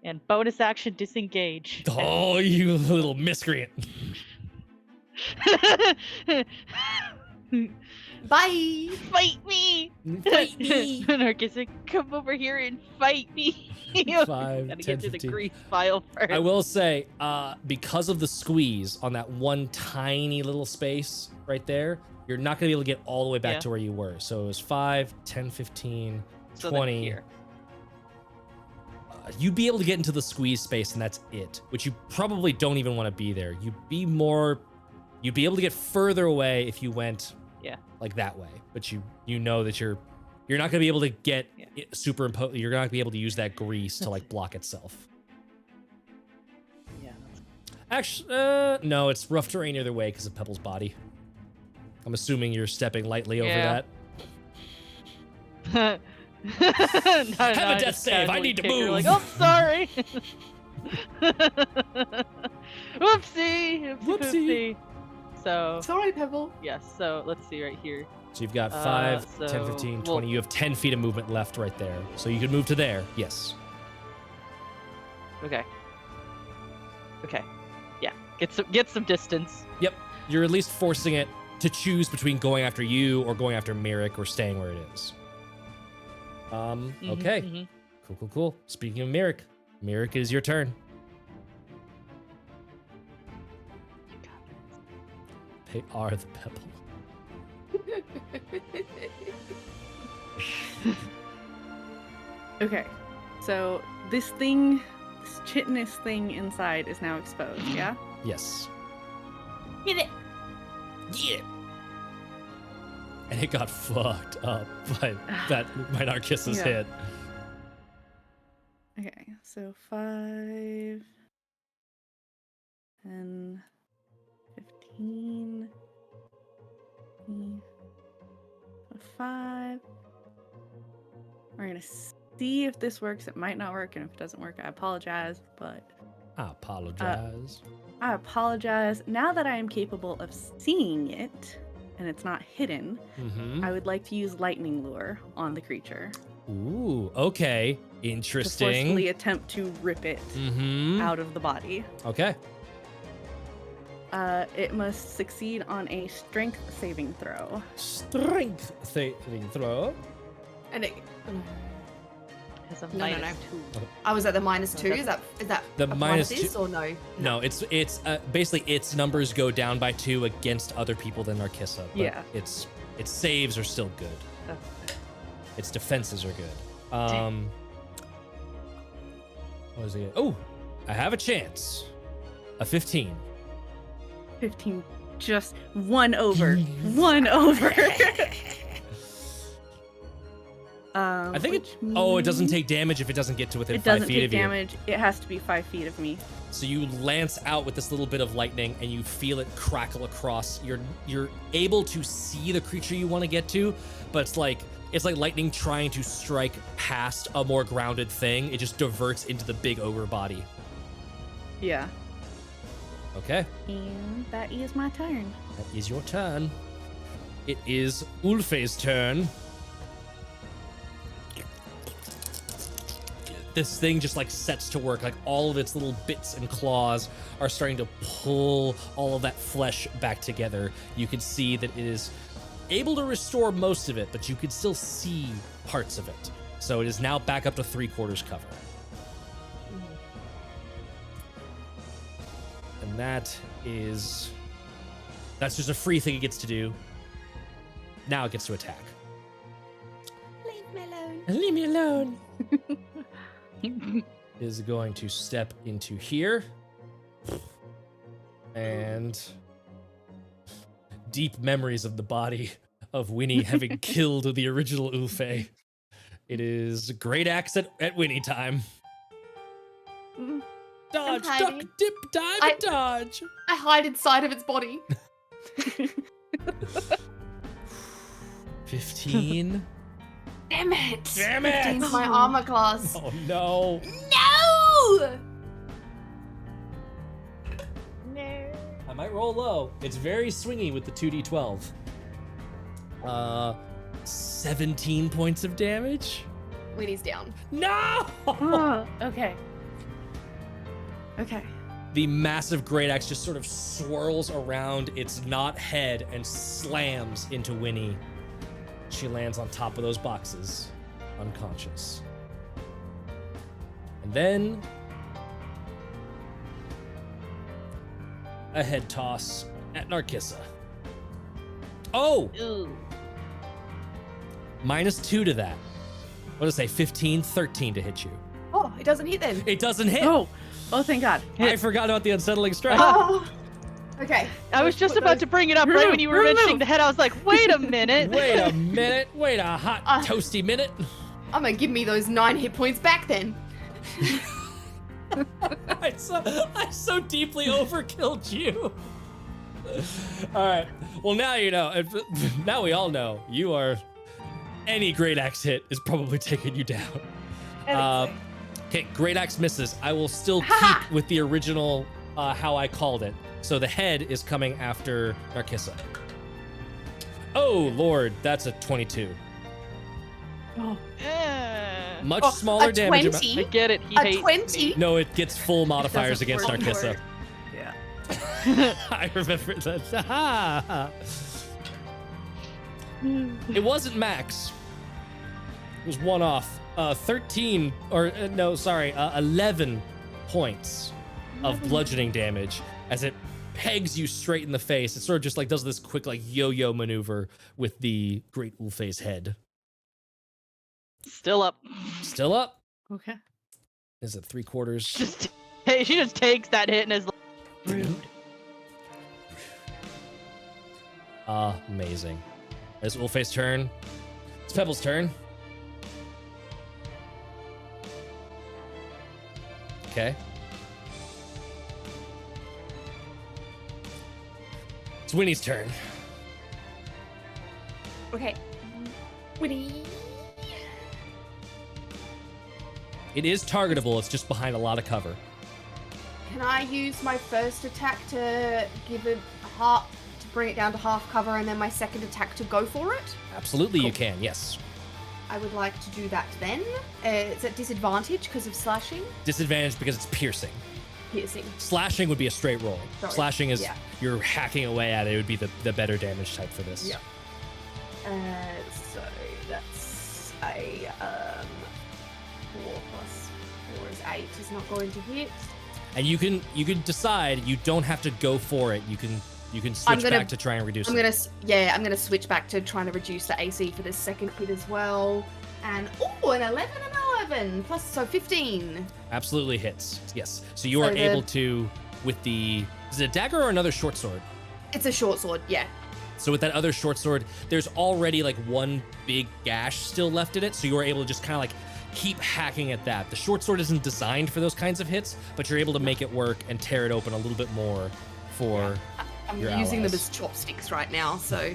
And bonus action disengage. Oh, you little miscreant. Bye. Fight me! Fight me. Narcissa, come over here and fight me. 5, Gotta 10, get to the 15. grief file first. I will say, because of the squeeze on that one tiny little space right there, you're not going to be able to get all the way back to where you were. So it was 5, 10, 15, So 20. here. You'd be able to get into the squeeze space and that's it, which you probably don't even want to be there. You'd be able to get further away if you went like that way, but you know that you're not going to be able to get superimposed. You're not going to be able to use that grease to like block itself. Yeah. Actually, no, it's rough terrain either way because of Pebble's body. I'm assuming you're stepping lightly over that. No, Have a death save. I need to move. Like, oh, sorry. Whoopsie. So, Sorry, Pebble. yes, so let's see right here. So you've got 5, 10, so 15, 20. You have 10 feet of movement left right there. So you can move to there. Yes. Okay. Yeah. Get some distance. Yep. You're at least forcing it to choose between going after you or going after Merrick or staying where it is. Okay. Mhm. Cool. Speaking of Merrick, Merrick, is your turn. They are the pebble. Okay, so this chitinous thing inside is now exposed, yeah? Yes. Get it. Yeah. And it got fucked up by Narcissa's hit. Okay, so 5, 10, 15, 5. We're gonna see if this works. It might not work, and if it doesn't work, I apologize, but I apologize. I apologize. Now that I am capable of seeing it, and it's not hidden, I would like to use lightning lure on the creature. Ooh, okay. To Interesting. forcefully attempt to rip it out of the body. Okay. It must succeed on a strength saving throw. Strength saving throw. And it. has a No. -2. I was at the -2. Is that The a part of minus this two- or no? No, it's basically its numbers go down by 2 against other people than Narkissa. But Yeah. its saves are still good. Okay. Its defenses are good. What is it? Oh, I have a chance. A 15. 15. Just one over. One over. I think it. Oh, it doesn't take damage if it doesn't get to within It 5 doesn't feet take of you. damage. It has to be 5 feet of me. So you lance out with this little bit of lightning, and you feel it crackle across. You're able to see the creature you want to get to, but it's like lightning trying to strike past a more grounded thing. It just diverts into the big ogre body. Yeah. Okay, And that is my turn. that is your turn. It is Ulfe's turn. This thing just like sets to work, like all of its little bits and claws are starting to pull all of that flesh back together. You can see that it is able to restore most of it, but you can still see parts of it. So it is now back up to 3/4 cover. And that's just a free thing it gets to do. Now it gets to attack. Leave me alone. Leave me alone. Is going to step into here. And deep memories of the body of Winnie having killed the original Ulfe. It is great axe at Winnie time. Mm. Dodge, I'm duck, hiding. dip, dive, and dodge. I hide inside of its body. 15. Damn it. Damn it. 15's my armor class. Oh no. No! I might roll low. It's very swingy with the 2d12. 17 points of damage? Winnie's down. No! Oh, okay. Okay. The massive great axe just sort of swirls around its knot head and slams into Winnie. She lands on top of those boxes, unconscious. And then a head toss at Narkissa. Oh! Ooh. -2 to that. What did I say? 15, 13 to hit you. Oh, it doesn't hit then. It doesn't hit. Oh, thank God. I forgot about the unsettling strike. Oh. Okay. I was just Put about those- to bring it up right when you were mentioning the head. I was like, wait a minute. Wait a minute. Wait a hot, toasty minute. I'm gonna give me those 9 hit points back then. I so deeply overkilled you. All right. Well, now you know. Now we all know you are. Any great axe hit is probably taking you down. Okay, great axe misses. I will still keep with the original how I called it. So the head is coming after Narkissa. Oh Lord, that's a 22. Oh. Much Oh, smaller a damage. 20? I get it. He A hates 20? me. No, it gets full modifiers doesn't against work. Narkissa. Yeah. I remember that. It wasn't max. It was one off. 13, or no, sorry, 11 points of bludgeoning damage as it pegs you straight in the face. It sort of just like does this quick like yo-yo maneuver with the Great Ulfe's head. Still up. Still up. Okay. Is it 3/4? She just takes that hit and is like, rude. Amazing. It's Ulfe's turn. It's Pebble's turn. Okay. It's Winnie's turn. Okay. Winnie. It is targetable. It's just behind a lot of cover. Can I use my first attack to give it half, to bring it down to half cover, and then my second attack to go for it? Absolutely, you can. Yes. I would like to do that then. It's at disadvantage because of slashing. Disadvantage because it's piercing. Piercing. Slashing would be a straight roll. Sorry. Slashing is Yeah. you're hacking away at it. It would be the better damage type for this. Yeah. So that's a 4 plus 4 is 8 is not going to hit. And you can decide you don't have to go for it. You can switch back to try and reduce it. I'm gonna switch back to trying to reduce the AC for this second hit as well. And an 11 and 11 plus, so 15. Absolutely hits. Yes. So you are able to, with the, is it a dagger or another short sword? It's a short sword, yeah. So with that other short sword, there's already like one big gash still left in it. So you are able to just kind of like keep hacking at that. The short sword isn't designed for those kinds of hits, but you're able to make it work and tear it open a little bit more for I'm your using allies. them as chopsticks right now, so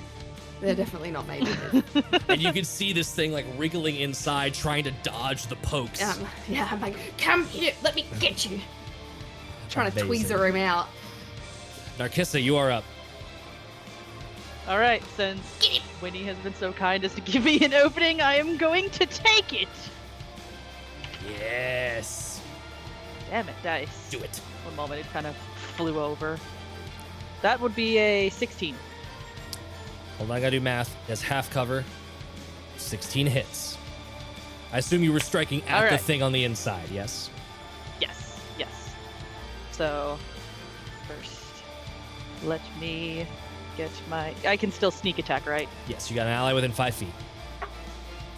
they're definitely not made of it. And you can see this thing like wriggling inside, trying to dodge the pokes. I'm like, come here, let me get you. Trying to tweezer him out. Narkissa, you are up. All right, since Winnie has been so kind as to give me an opening, I am going to take it. Yes. Damn it, dice. Do it. One moment, it kind of flew over. That would be a 16. Hold on, I gotta do math. That's half cover. 16 hits. I assume you were striking at the thing on the inside, yes? Yes, yes. So, first, let me get my... I can still sneak attack, right? Yes, you got an ally within 5 feet.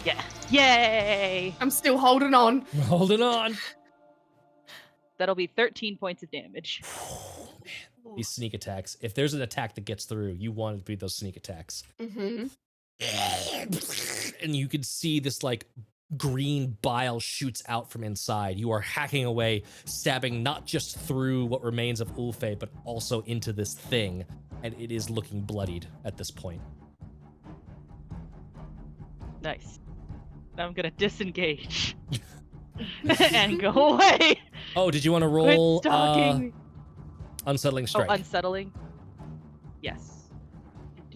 Yeah. Yay! I'm still holding on. Holding on. That'll be 13 points of damage. These sneak attacks. If there's an attack that gets through, you want it to be those sneak attacks. Mm-hmm. And you can see this like green bile shoots out from inside. You are hacking away, stabbing not just through what remains of Ulfe, but also into this thing. And it is looking bloodied at this point. Nice. Now I'm gonna disengage. And go away. Oh, did you want to roll Quit stalking. Unsettling Strike? Oh, unsettling. Yes.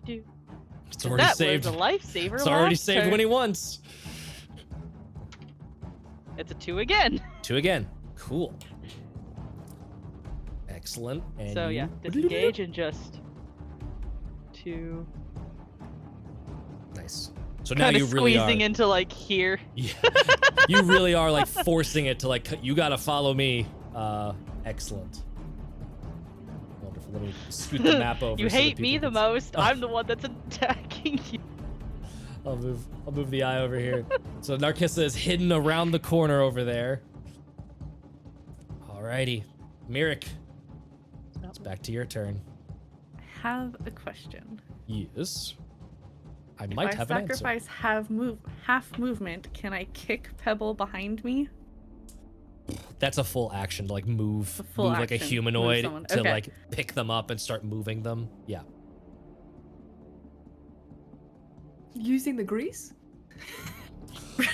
It's already saved. Was a lifesaver. It's already saved turn. when he wants. It's a 2 again. 2 again. Cool. Excellent. And So yeah, disengage and just 2. Nice. So now Kind you of really squeezing are. into like here. Yeah. You really are like forcing it to like, you gotta follow me. Excellent. Wonderful. Let me scoot the map over. You so that hate me people the can most. I'm the one that's attacking you. I'll move the eye over here. So Narkissa is hidden around the corner over there. Alrighty. Ler'k, it's back to your turn. I have a question. Yes. I might if have I an answer. sacrifice half movement, can I kick Pebble behind me? That's a full action to like move like a action. humanoid Move to okay. like pick them up and start moving them. Yeah. Using the grease?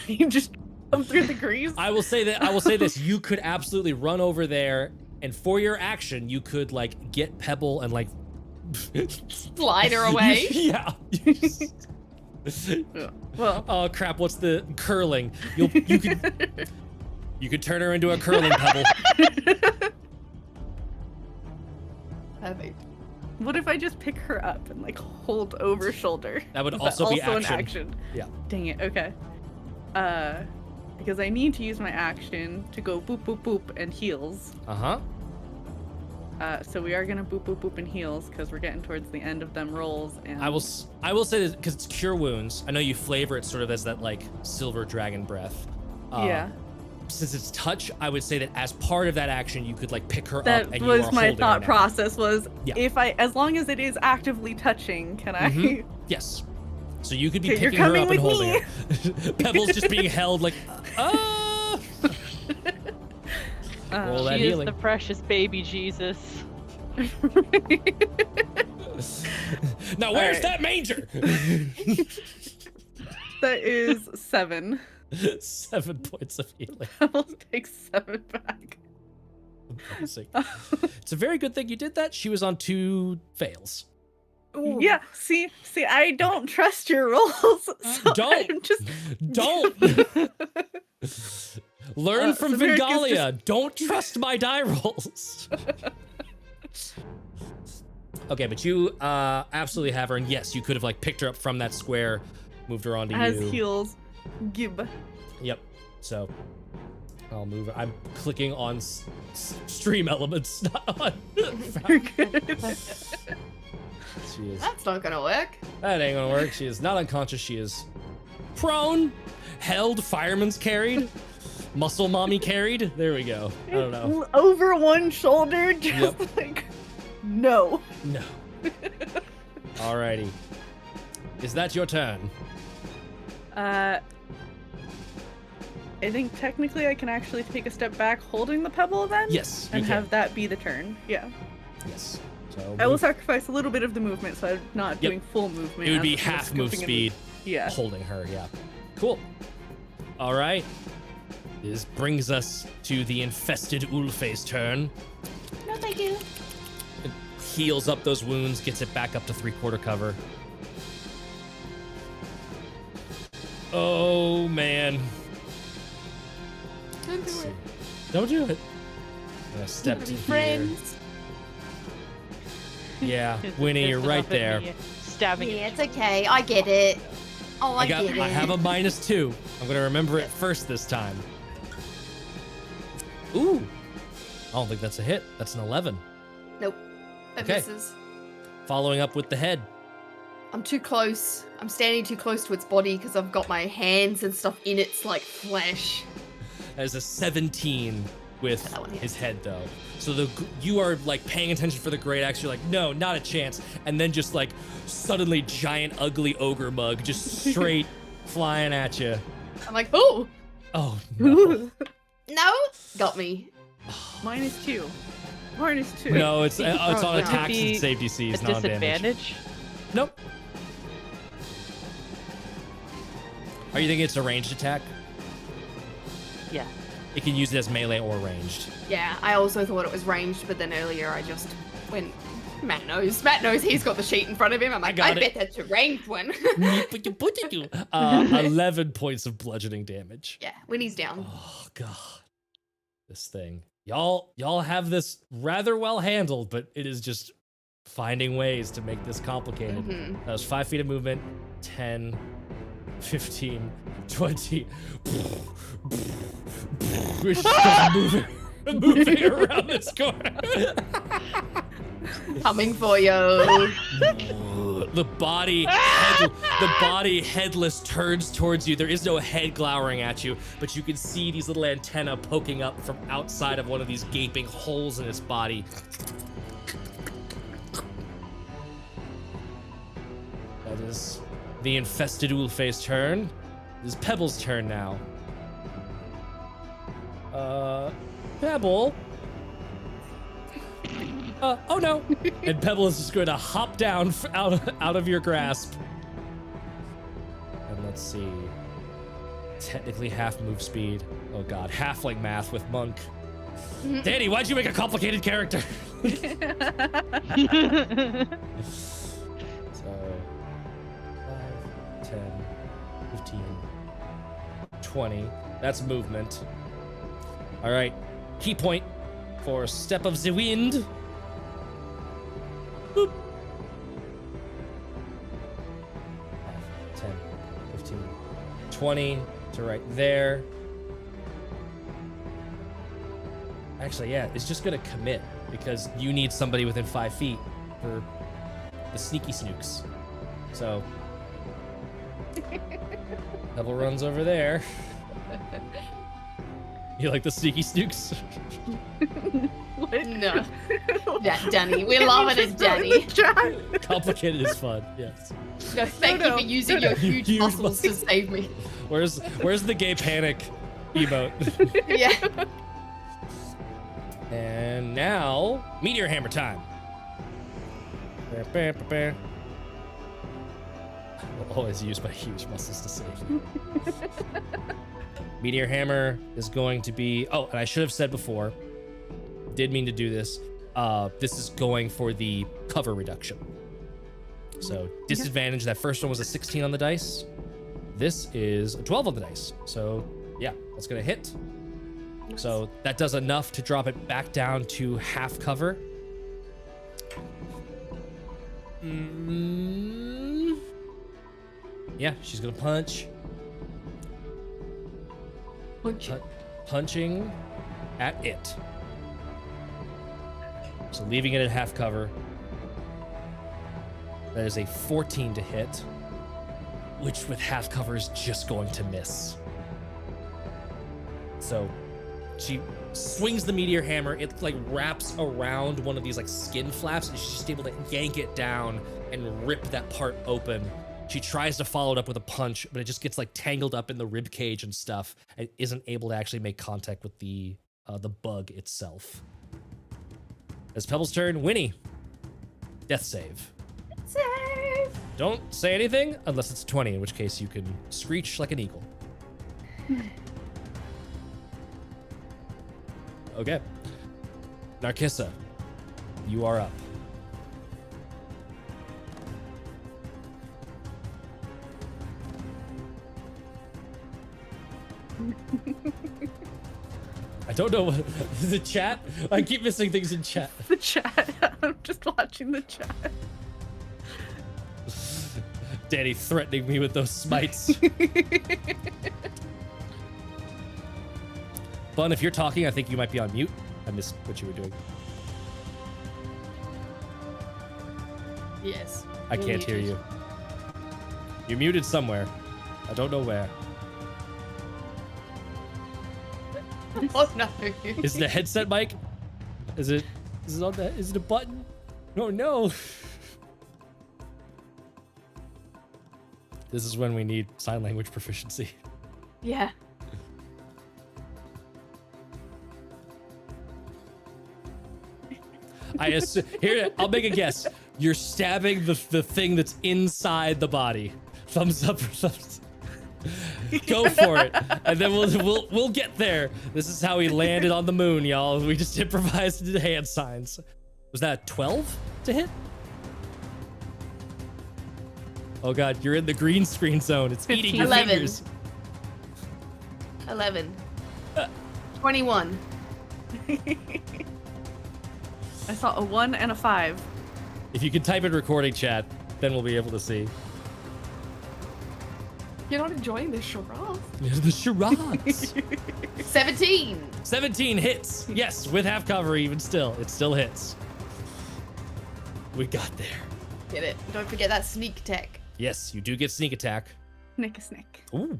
You just come through the grease? I will say this, you could absolutely run over there and for your action you could like get Pebble and like Slide her away. Yeah. Well. Oh crap, what's the curling? You could turn her into a curling pebble. Perfect. What if I just pick her up and like hold over shoulder? That would Is also be an action. action. Yeah. Dang it. Okay. Because I need to use my action to go boop boop boop and heals. Uh-huh. So we are gonna boop boop boop and heals because we're getting towards the end of them rolls. And I will say this because it's cure wounds. I know you flavor it sort of as that like silver dragon breath. Yeah. Since it's touch, I would say that as part of that action, you could like pick her That up and you are was my holding her thought now. process was Yeah. as long as it is actively touching, can I? Mhm. Yes. So you could be Okay, you're picking her coming up and with holding me. her. Pebble's just being held like, ah. Roll that She is healing. the precious baby Jesus. Now where's Alright. that manger? That is 7. 7 points of healing. I will take 7 back. Amazing. It's a very good thing you did that. She was on 2 fails. Ooh. Yeah, see, I don't trust your rolls. So Don't. I'm just Don't. Learn from so Ler'k is Vingalia. Don't trust my die rolls. Okay, but you absolutely have her, and yes, you could have like picked her up from that square, moved her onto as you. heals. Gib. Yep. So I'll move it. I'm clicking on stream elements, not on. Very good. She is. That's not gonna work. That ain't gonna work. She is not unconscious. She is prone, held, fireman's carried, muscle mommy carried. There we go. I don't know. Over one shoulder, just like, no. No. Alrighty. Is that your turn? I think technically I can actually take a step back holding the pebble then? Yes. And you can. have that be the turn. Yeah. Yes. So I will sacrifice a little bit of the movement, so I'm not doing full movement. It would as be opposed to half move scooping and speed. Yeah. Holding her. Yeah. Cool. All right. This brings us to the infested Ulfe's turn. No, thank you. It heals up those wounds, gets it back up to 3/4 cover. Oh man. Don't do Let's it. see. Don't do it. I'm gonna step to here. Friends. Yeah, His Winnie, fist you're is right up at there. me, stabbing Yeah, at it's okay. I get it. Oh, I get it. I have a -2. I'm gonna remember it first this time. Ooh. I don't think that's a hit. That's an 11. Nope. That Okay. misses. Following up with the head. I'm too close. I'm standing too close to its body because I've got my hands and stuff in its like flesh. That is a 17 with That one hits. his head though. So you are like paying attention for the great axe. You're like, no, not a chance. And then just like suddenly giant ugly ogre mug just straight flying at you. I'm like, oh Oh no. no, got me. -2. -2. No, it's on no. attacks Be and save DCs, a not on damage. disadvantage. Nope. Are you thinking it's a ranged attack? Yeah. It can use it as melee or ranged. Yeah, I also thought it was ranged, but then earlier I just went. Matt knows. Matt knows he's got the sheet in front of him. I'm like, I got bet that's a ranged one. 11 points of bludgeoning damage. Yeah, when he's down. Oh god, this thing. Y'all have this rather well handled, but it is just finding ways to make this complicated. Mhm. That was 5 feet of movement, 10, 15, 20. We're just moving around this corner. Coming for you. The body headless turns towards you. There is no head glowering at you, but you can see these little antennae poking up from outside of one of these gaping holes in its body. That is the infested Ulfe's turn. It is Pebble's turn now. Pebble. Oh no! And Pebble is just going to hop down out of your grasp. And let's see. Technically half move speed. Oh god, half like math with Monk. Danny, why'd you make a complicated character? So, 5, 10, 15, 20. That's movement. All right, key point for Step of the Wind. Boop. 5, 10, 15, 20 to right there. Actually, yeah, it's just gonna commit because you need somebody within 5 feet for the sneaky snooks. So, Pebble runs over there. You like the sneaky snooks? No. Yeah, Danny. We're loving it, Danny. Complicated is fun, yes. No, thank you for using your huge Huge muscles to save me. Where's the gay panic emote? Yeah. And now, meteor hammer time. I'll always use my huge muscles to save me. Meteor hammer is going to be, oh, and I should have said before, did mean to do this. This is going for the cover reduction. So disadvantage, that first one was a 16 on the dice. This is a 12 on the dice. So yeah, that's gonna hit. Nice. So that does enough to drop it back down to half cover. Yeah, she's gonna punch. Punch. punching at it. So leaving it at half cover. That is a 14 to hit, which with half cover is just going to miss. So she swings the meteor hammer. It like wraps around one of these like skin flaps, and she's just able to yank it down and rip that part open. She tries to follow it up with a punch, but it just gets like tangled up in the rib cage and stuff, and isn't able to actually make contact with the bug itself. It's Pebble's turn. Winnie, death save. Save. Don't say anything unless it's 20, in which case you can screech like an eagle. Okay. Narcissa, you are up. I don't know what the chat. I keep missing things in chat. The chat. I'm just watching the chat. Danny threatening me with those smites. Bun, if you're talking, I think you might be on mute. I missed what you were doing. Yes. I can't hear you. You're muted somewhere. I don't know where. Oh no. Is it a headset mic? Is it on the, is it a button? Oh no. This is when we need sign language proficiency. Yeah. I assume, here, I'll make a guess. You're stabbing the thing that's inside the body. Thumbs up or thumbs. Go for it, and then we'll get there. This is how we landed on the moon, y'all. We just improvised and did hand signs. Was that 12 to hit? Oh god, you're in the green screen zone. It's eating your 11. fingers. 11. 21. I saw a 1 and a 5. If you can type in recording chat, then we'll be able to see. You're not enjoying this charade. The charades. 17. 17 hits. Yes, with half cover even still. It still hits. We got there. Get it. Don't forget that sneak attack. Yes, you do get sneak attack. Snick a snick. Ooh.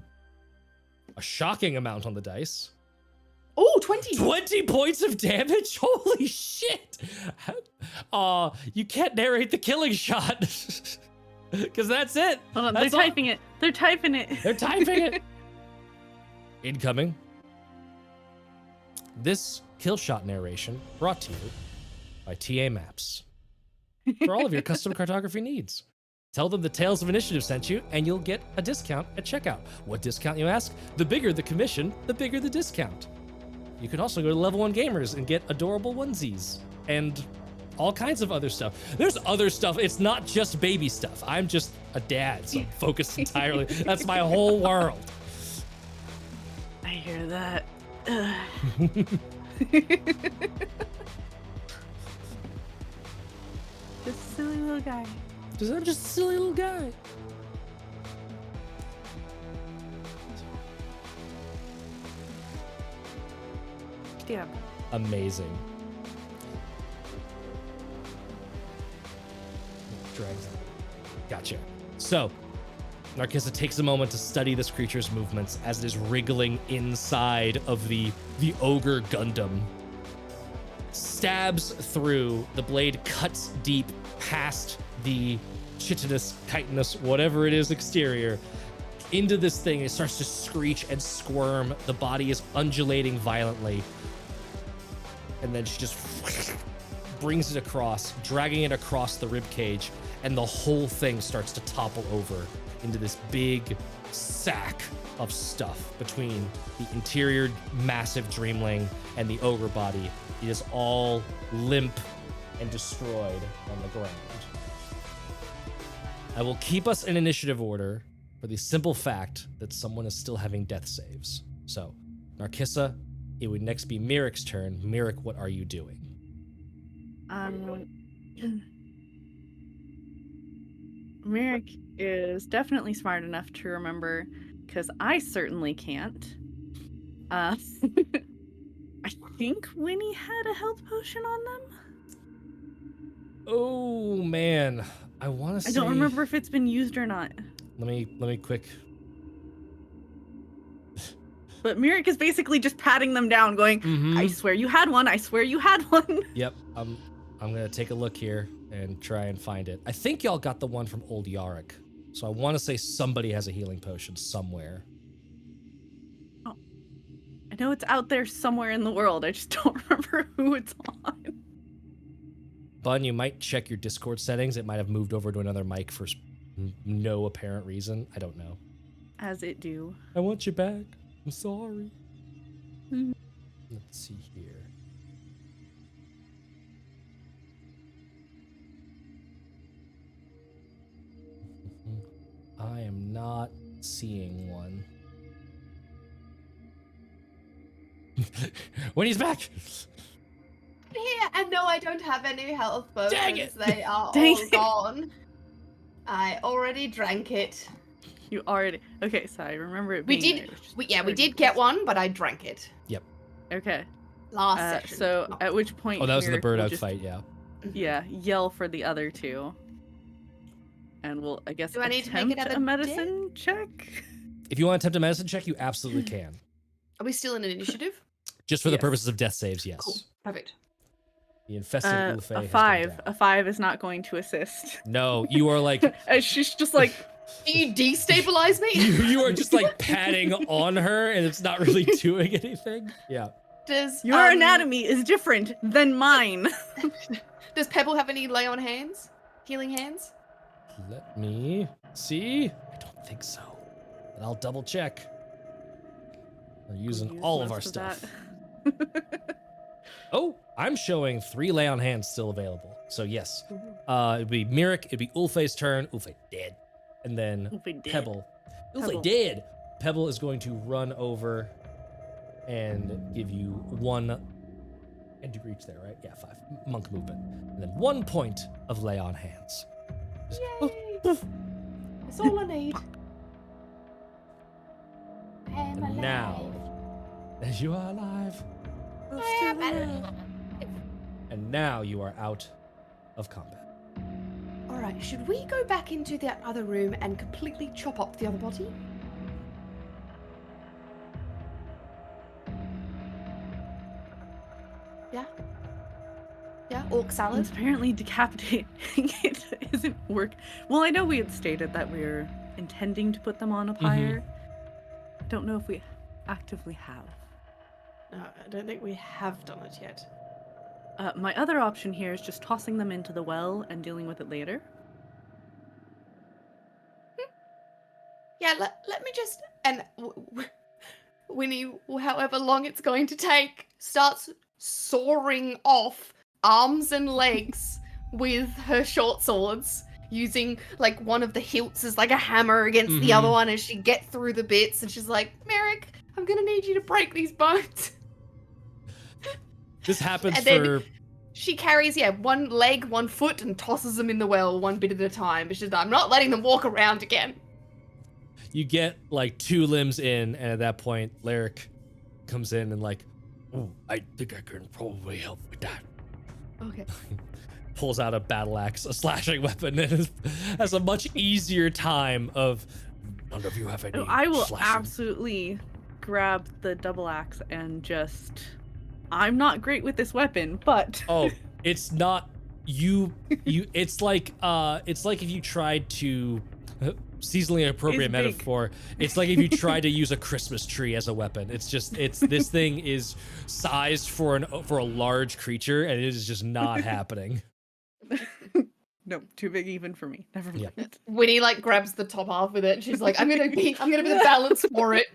A shocking amount on the dice. Oh, 20. 20 points of damage? Holy shit. You can't narrate the killing shot. Because that's it. Hold on, That's they're all. typing it. They're typing it. They're typing it. Incoming. This kill shot narration brought to you by TA Maps. For all of your custom cartography needs. Tell them the Tales of Initiative sent you, and you'll get a discount at checkout. What discount, you ask? The bigger the commission, the bigger the discount. You can also go to Level 1 Gamers and get adorable onesies and all kinds of other stuff. There's other stuff. It's not just baby stuff. I'm just a dad, so I'm focused entirely. That's my whole world. I hear that. This silly little guy. I'm just a silly little guy. Damn. Amazing. Drags. Gotcha. So, Narcissa takes a moment to study this creature's movements as it is wriggling inside of the ogre Gundam. Stabs through, the blade cuts deep past the chitinous, chitinous, whatever it is exterior, into this thing. It starts to screech and squirm. The body is undulating violently. And then she just brings it across, dragging it across the rib cage, and the whole thing starts to topple over into this big sack of stuff between the interior massive dreamling and the ogre body. It is all limp and destroyed on the ground. I will keep us in initiative order for the simple fact that someone is still having death saves. So, Narcissa, it would next be Mirik's turn. Mirik, what are you doing? Mirik is definitely smart enough to remember, because I certainly can't, I think Winnie had a health potion on them. Oh man, I want to say. I don't remember if it's been used or not. Let me quick. But Ler'k is basically just patting them down, going, "I swear you had one. I swear you had one." Yep, I'm gonna take a look here and try and find it. I think y'all got the one from old Yarrak, so I want to say somebody has a healing potion somewhere. Oh, I know it's out there somewhere in the world. I just don't remember who it's on. Bun, you might check your Discord settings. It might have moved over to another mic for no apparent reason. I don't know. As it do. I want you back. I'm sorry. Let's see here. I am not seeing one. When he's back! Yeah, and no, I don't have any health potions. Dang it! They are Dang all it. gone. I already drank it. You already. Okay, so I remember it We being did. there. We did get one, but I drank it Okay. last session. So at which point. Oh, that was in the Ler'k will Burdug just, fight, yeah. Yeah, yell for the other two. And we'll, I guess, Do I need to make attempt another a medicine check? If you want to attempt a medicine check, you absolutely can. Are we still in an initiative? Just for the Yes. purposes of death saves, yes. Cool. Perfect. The infested Ulfe A has 5. gone A down. 5 is not going to assist. No, you are like And she's just like, Do you destabilize me? you are just like patting on her, and it's not really doing anything. Yeah. Does your anatomy is different than mine. Does Pebble have any lay on hands? Healing hands? Let me see. I don't think so, but I'll double check. We're using Use all of most our that. stuff. Oh, I'm showing 3 lay on hands still available. So yes, it'd be Ler'k, it'd be Ulfe's turn. Ulfe dead, and then Ulfe dead. Pebble. Ulfe Pebble. dead. Pebble is going to run over and give you 1. And you reach there, right? Yeah, 5 monk movement, and then 1 point of lay on hands. Just Yay! poof. That's all I need. I'm And now, alive. as you are alive, I am alive. and now you are out of combat. All right, should we go back into that other room and completely chop up the other body? Yeah? Yeah, orc salad? Since apparently decapitating it isn't work. Well, I know we had stated that we were intending to put them on a pyre. Don't know if we actively have. No, I don't think we have done it yet. My other option here is just tossing them into the well and dealing with it later. Yeah, let me just... And Winnie, however long it's going to take, starts sawing off arms and legs with her short swords, using like one of the hilts as like a hammer against the other one as she gets through the bits, and she's like, Ler'k, I'm gonna need you to break these bones. This happens And then for she carries, one leg, 1 foot, and tosses them in the well one bit at a time. But she's like, I'm not letting them walk around again. you get like 2 limbs in, and at that point, Ler'k comes in and like, oh, I think I can probably help with that. Okay. Pulls out a battle axe, a slashing weapon, and has a much easier time of. None of you have any. I will slashing. absolutely grab the double axe and just. I'm not great with this weapon, but. Oh, it's not you. It's like if you tried to. Seasonally appropriate It's big. metaphor. It's like if you try to use a Christmas tree as a weapon. It's this thing is sized for a large creature, and it is just not happening. No, too big even for me. Never mind. Yeah. Winnie like grabs the top half with it. And she's like, I'm gonna be the balance for it.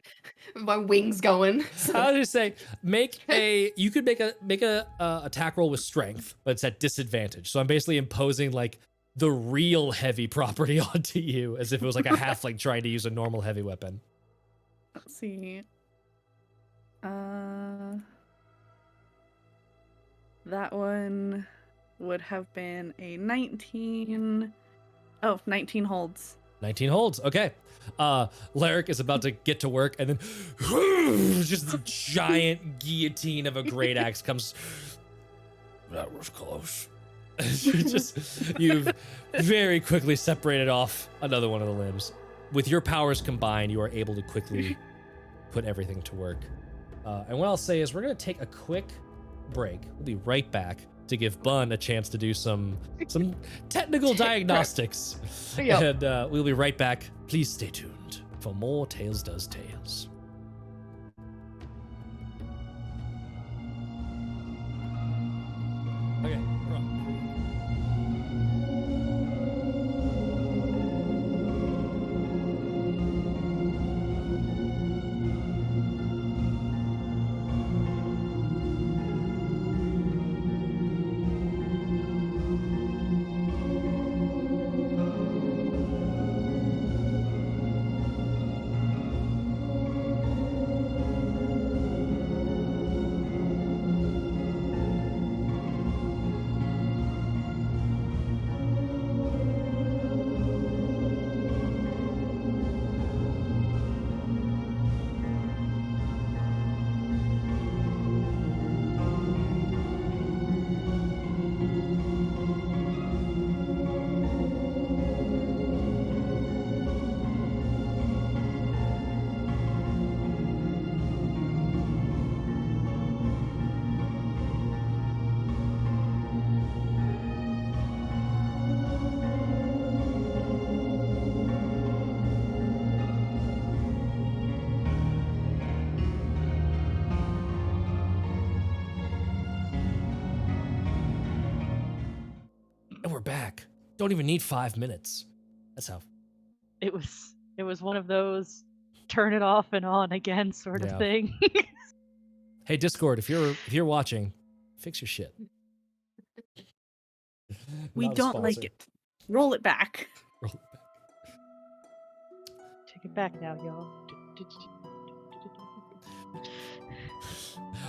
With my wings going. So- I was just say, you could make a attack roll with strength, but it's at disadvantage. So I'm basically imposing like the real heavy property onto you, as if it was like a halfling trying to use a normal heavy weapon. Let's see. That one would have been a 19. Oh, 19 holds. 19 holds. Okay. Ler'k is about to get to work, and then just the giant guillotine of a great axe comes. That was close. You've very quickly separated off another one of the limbs. With your powers combined, you are able to quickly put everything to work. And what I'll say is we're going to take a quick break. We'll be right back to give Bun a chance to do some technical diagnostics. Yep. And we'll be right back. Please stay tuned for more Tales Does Tales. Okay, we're on. And we're back. Don't even need 5 minutes. That's how. It was one of those turn it off and on again sort Yeah. of thing. Hey, Discord, if you're watching, fix your shit. We Not a don't like sponsor. it. Roll it back. Roll it back. Take it back now, y'all.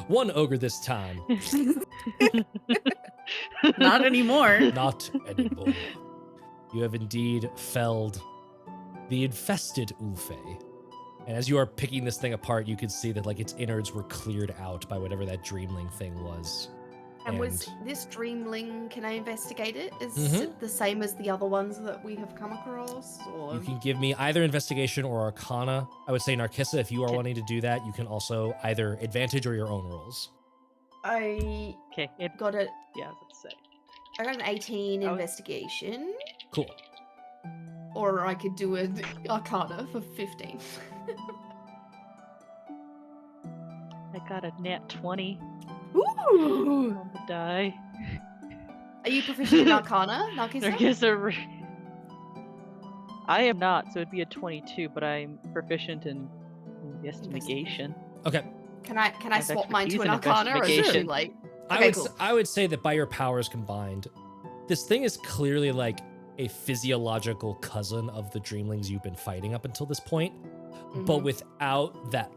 One ogre this time. Not anymore. Not anymore. You have indeed felled the infested Ulfe. And as you are picking this thing apart, you can see that like its innards were cleared out by whatever that dreamling thing was. And was this dreamling, can I investigate it? Is Mhm. it the same as the other ones that we have come across? Or You can give me either investigation or arcana. I would say Narcissa, if you are wanting to do that, you can also either advantage or your own rolls. I Okay, it got it. yeah, I was about to say. I got an 18 I was- investigation, Cool. or I could do an arcana for 15. I got a nat 20 Ooh! on the die. Are you proficient in arcana, Narcissa? I am not, so it'd be a 22, but I'm proficient in investigation. Okay. Can I have swap mine to an expertise in arcana, or is it too investigation. late? I Okay, would cool. I would say that by your powers combined, this thing is clearly like a physiological cousin of the dreamlings you've been fighting up until this point, but Mhm. without that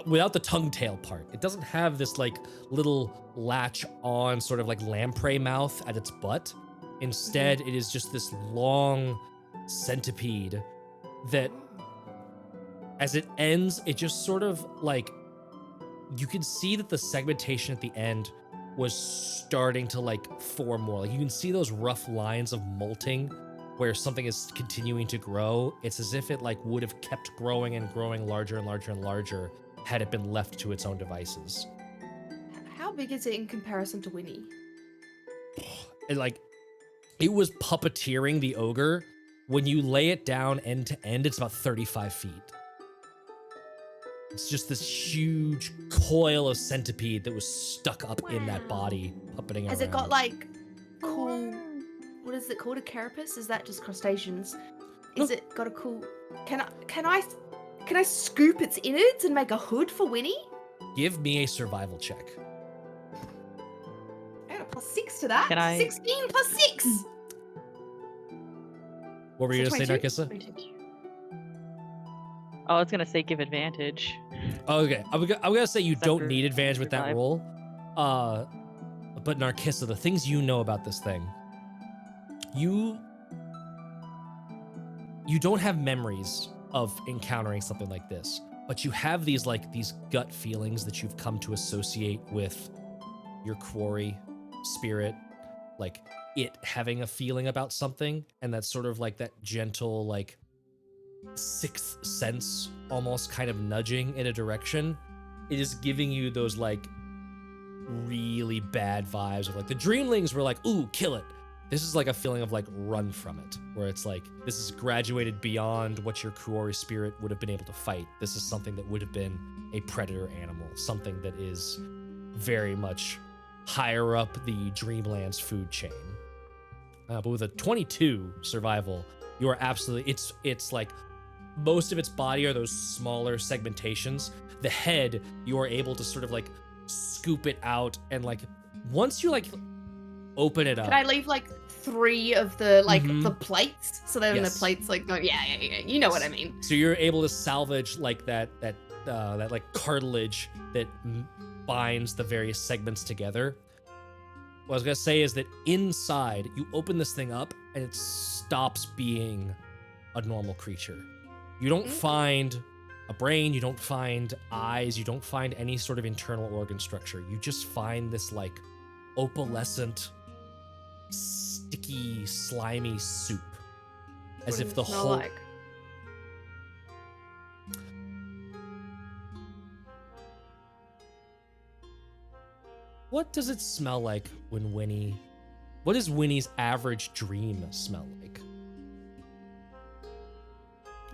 without the tongue tail part. It doesn't have this like little latch on sort of like lamprey mouth at its butt. Instead, it is just this long centipede that as it ends, it just sort of like you can see that the segmentation at the end was starting to like form more. Like you can see those rough lines of molting where something is continuing to grow. It's as if it like would have kept growing and growing larger and larger and larger had it been left to its own devices. How big is it in comparison to Winnie? And like it was puppeteering the ogre. When you lay it down end to end, it's about 35 feet. It's just this huge coil of centipede that was stuck up in that Wow. body, puppeting Has around. it got like cool? What is it called? A carapace? Is that just crustaceans? Is it got a cool? Can I scoop its innards and make a hood for Winnie? Give me a survival check. I got a +6 to that. Can I- 16 plus 6. What were you So gonna say, 22? Narcissa? Oh, I was gonna say give advantage. Okay, I'm gonna say you Except don't for need advantage with that survive. roll. But Narcissa, the things you know about this thing, you you don't have memories of encountering something like this, but you have these gut feelings that you've come to associate with your quarry spirit, like it having a feeling about something, and that's sort of like that gentle, like sixth sense, almost kind of nudging in a direction. It is giving you those like really bad vibes of like the dreamlings were like, ooh, kill it. This is like a feeling of like run from it, where it's like this is graduated beyond what your quarry spirit would have been able to fight. This is something that would have been a predator animal, something that is very much higher up the Dreamland's food chain. But with a 22 survival, you are absolutely, it's like most of its body are those smaller segmentations. The head, you are able to sort of like scoop it out, and like once you like open it up. Can I leave like 3 of the like the plates, so then Yes. the plates like go, yeah, you know what I mean. So you're able to salvage like that like cartilage that binds the various segments together. What I was gonna say is that inside, you open this thing up and it stops being a normal creature. You don't find a brain, you don't find eyes, you don't find any sort of internal organ structure. You just find this like opalescent, sticky, slimy soup. As What if does the it smell whole like? What does it smell like when Winnie... What does Winnie's average dream smell like?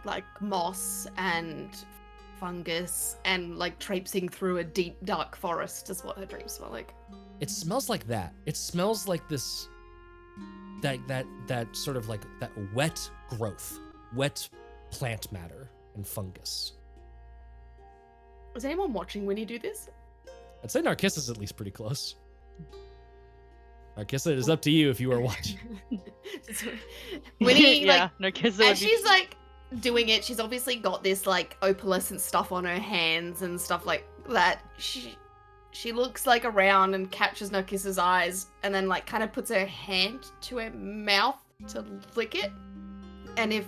Like moss and fungus and like traipsing through a deep dark forest is what her dreams smell like. It smells like that. It smells like this... That sort of like that wet growth. Wet plant matter and fungus. Was anyone watching Winnie do this? I'd say Narcissus at least pretty close. Narcissa, it is up to you if you are watching. Winnie, yeah, like, Narcissa would as she's like doing it, she's obviously got this like opalescent stuff on her hands and stuff like that. She looks like around and catches Narcissa's eyes, and then like kind of puts her hand to her mouth to lick it. And if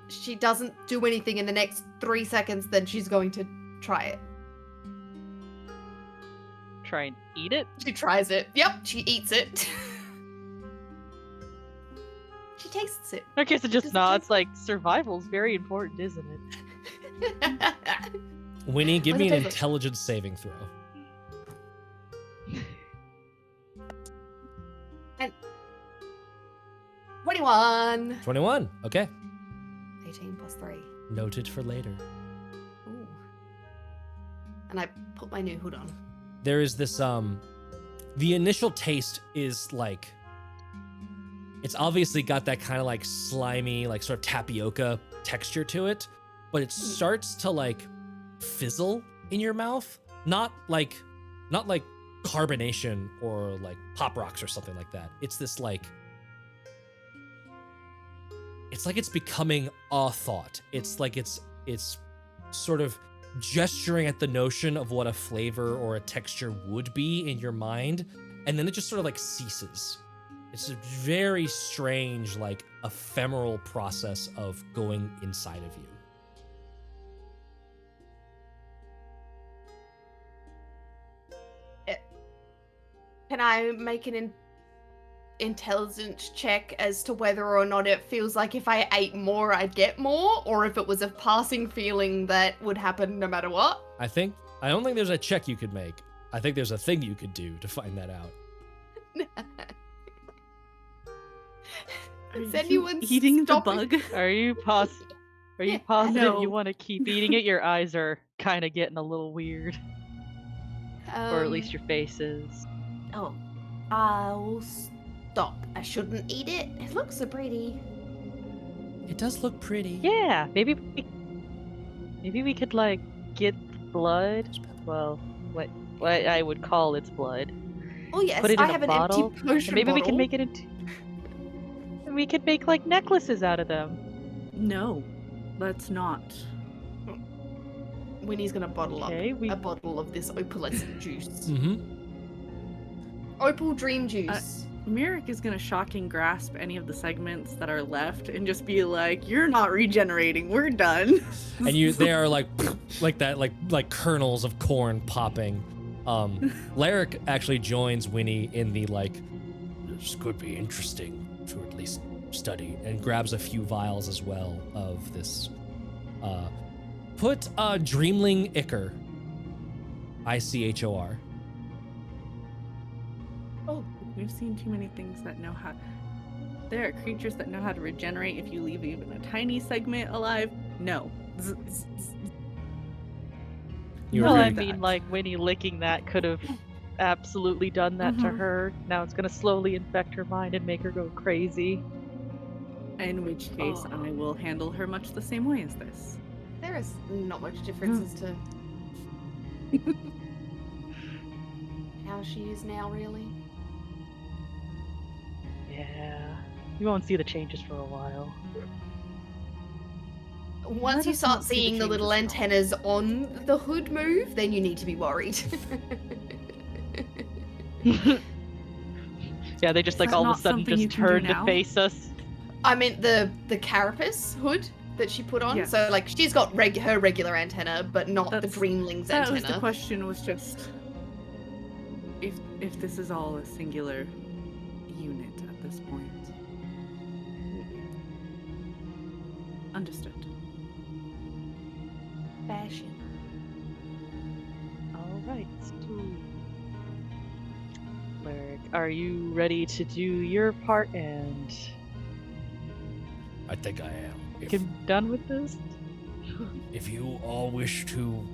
she doesn't do anything in the next 3 seconds, then she's going to try it. try and eat it. She tries it. Yep, she eats it. She tastes it. Narcissa just Does it nods taste- like survival's very important, isn't it? Winnie, give What me does an it taste like? intelligence saving throw. And 21. 21. Okay. 18 plus 3. Noted for later. Ooh. And I put my new hood on. There is this the initial taste is like, it's obviously got that kind of like slimy, like sort of tapioca texture to it, but it starts to like fizzle in your mouth. Not like carbonation or like pop rocks or something like that. It's this like, it's like it's becoming a thought. It's like it's sort of gesturing at the notion of what a flavor or a texture would be in your mind, and then it just sort of like ceases. It's a very strange, like ephemeral process of going inside of you. Can I make an intelligence check as to whether or not it feels like if I ate more, I'd get more, or if it was a passing feeling that would happen no matter what? I don't think there's a check you could make. I think there's a thing you could do to find that out. Is Are anyone you eating the stopping? bug? Are you positive No. you want to keep eating it? Your eyes are kind of getting a little weird, or at least your face is. Oh, I'll stop. I shouldn't eat it. It looks so pretty. It does look pretty. Yeah, maybe we could like get blood. Well, what I would call its blood. Oh yes, Put it I in a have an bottle, empty potion and maybe we bottle. can make it into. We could make like necklaces out of them. No, let's not. Winnie's gonna bottle Okay, up we- a bottle of this opalescent juice. Mm-hmm. Opal dream juice. Merrick is gonna shocking grasp any of the segments that are left and just be like, "You're not regenerating. We're done." And they are like that, like kernels of corn popping. Ler'k actually joins Winnie in the like, this could be interesting to at least study, and grabs a few vials as well of this. Put dreamling ichor. ICHOR. Oh, we've seen too many things that know how. There are creatures that know how to regenerate if you leave even a tiny segment alive. No. Well, I mean, like Winnie licking that could have absolutely done that to her. Now it's gonna slowly infect her mind and make her go crazy. In which case, I will handle her much the same way as this. There is not much difference as to how she is now, really. Yeah. You won't see the changes for a while. Once you start seeing the little antennas on the hood move, then you need to be worried. Yeah, they just like all of a sudden just turned to face us. I meant the carapace hood that she put on. Yes. So like she's got her regular antenna, but not the dreamling's antenna. That was the question. Was just if this is all a singular unit at this point. Understood. Fashion. All right. Ler'k, are you ready to do your part and I think I am. get done with this? If you all wish to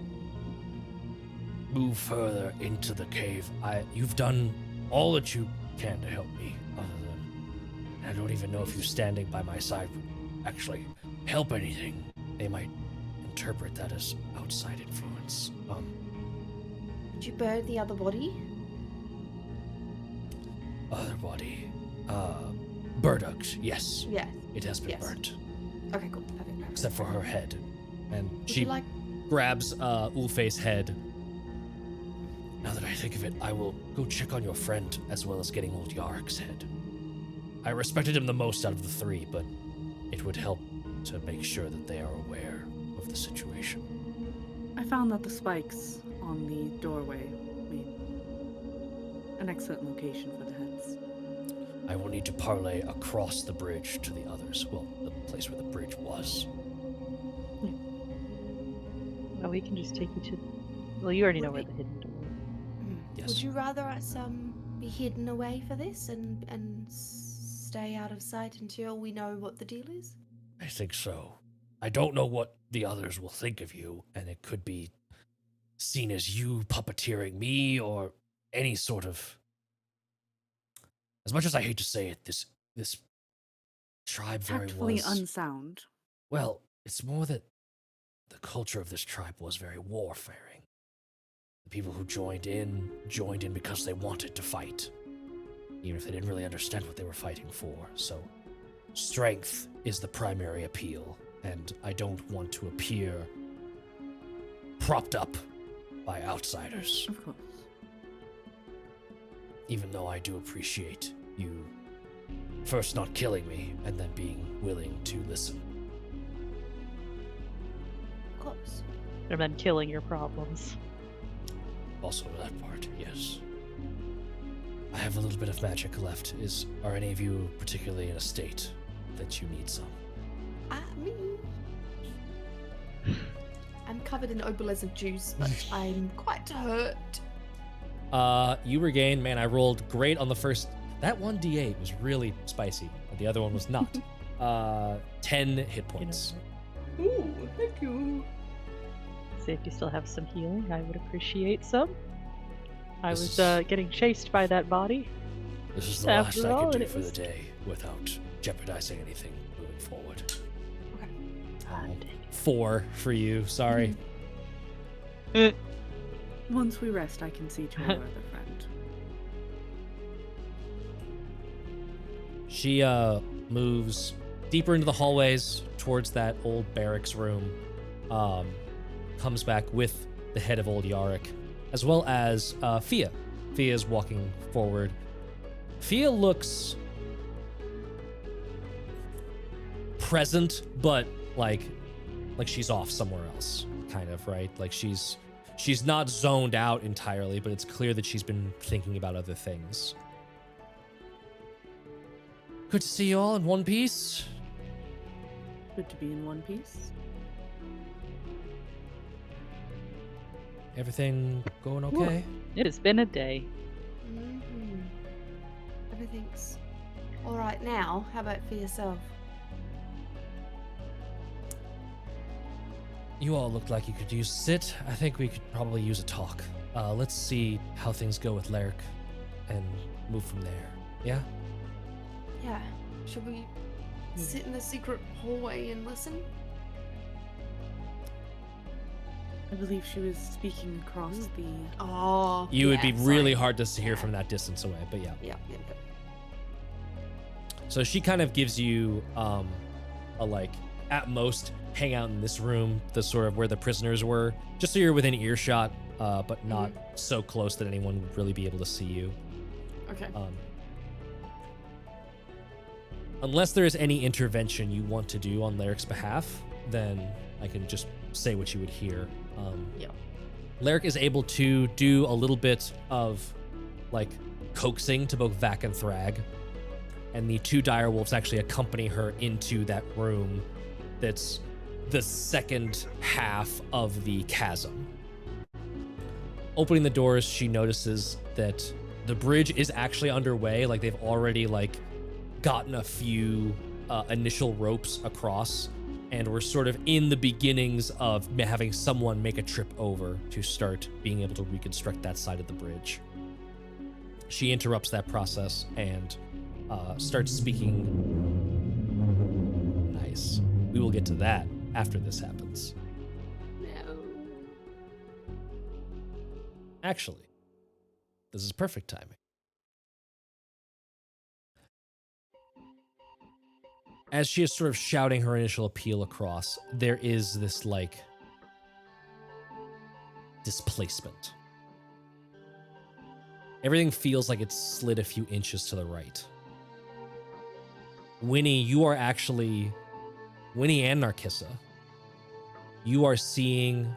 move further into the cave, you've done all that you can to help me. Other than, I don't even know if you standing by my side would actually help anything. They might interpret that as outside influence. Did you burn the other body? Other body, Burdug's, yes. Yeah. It has been burnt. Okay, cool. Perfect. Except for her head. And Would she you like... grabs Ulfe's head. Now that I think of it, I will go check on your friend as well as getting old Yarrak's head. I respected him the most out of the three, but it would help to make sure that they are aware of the situation. I found that the spikes on the doorway made an excellent location for the heads. I will need to parlay across the bridge to the others. Well, the place where the bridge was. No, we can just take you to... Well, you already know where the hidden door is. Yes. Would you rather us be hidden away for this and stay out of sight until we know what the deal is? I think so. I don't know what the others will think of you, and it could be seen as you puppeteering me or any sort of... As much as I hate to say it, this tribe Tactfully unsound. Well, it's more that the culture of this tribe was very warfaring. The people who joined in because they wanted to fight, even if they didn't really understand what they were fighting for. So, strength is the primary appeal, and I don't want to appear propped up by outsiders. Of course. Even though I do appreciate you first not killing me and then being willing to listen. Of course. And then killing your problems. Also that part, yes. I have a little bit of magic left. Are any of you particularly in a state that you need some? Me. I'm covered in opalescent juice, but I'm quite hurt. You regain, man, I rolled great on the first. That one D8 was really spicy, but the other one was not. 10 hit points. Ooh, thank you. See if you still have some healing. I would appreciate some. I was getting chased by that body. This is the last I could do for the day without jeopardizing anything moving forward. Okay. 4 for you, sorry. Once we rest, I can see to our other friend. She moves deeper into the hallways towards that old barracks room. Comes back with the head of old Yarrak, as well as Fia. Fia is walking forward. Fia looks present, but like she's off somewhere else, kind of, right? Like she's not zoned out entirely, but it's clear that she's been thinking about other things. Good to see you all in one piece. Good to be in one piece. Everything going okay? It has been a day. Mm-hmm. Everything's all right now. How about for yourself? You all looked like you could use a sit. I think we could probably use a talk. Let's see how things go with Ler'k and move from there. Yeah? Yeah. Should we sit in the secret hallway and listen? I believe she was speaking across the. Oh. You would be really sorry. hard to hear from that distance away, but yeah. Yep. So she kind of gives you a like, at most, hang out in this room, the sort of where the prisoners were, just so you're within earshot, but not so close that anyone would really be able to see you. Okay. Unless there is any intervention you want to do on Ler'k's behalf, then I can just say what you would hear. Yep. Ler'k is able to do a little bit of like coaxing to both Vac and Thrag, and the two direwolves actually accompany her into that room that's the second half of the chasm. Opening the doors, she notices that the bridge is actually underway. Like they've already like gotten a few initial ropes across, and we're sort of in the beginnings of having someone make a trip over to start being able to reconstruct that side of the bridge. She interrupts that process and starts speaking. Nice. We will get to that after this happens. No. Actually, this is perfect timing. As she is sort of shouting her initial appeal across, there is this, like, displacement. Everything feels like it's slid a few inches to the right. Winnie, you are actually... Winnie and Narkissa, you are seeing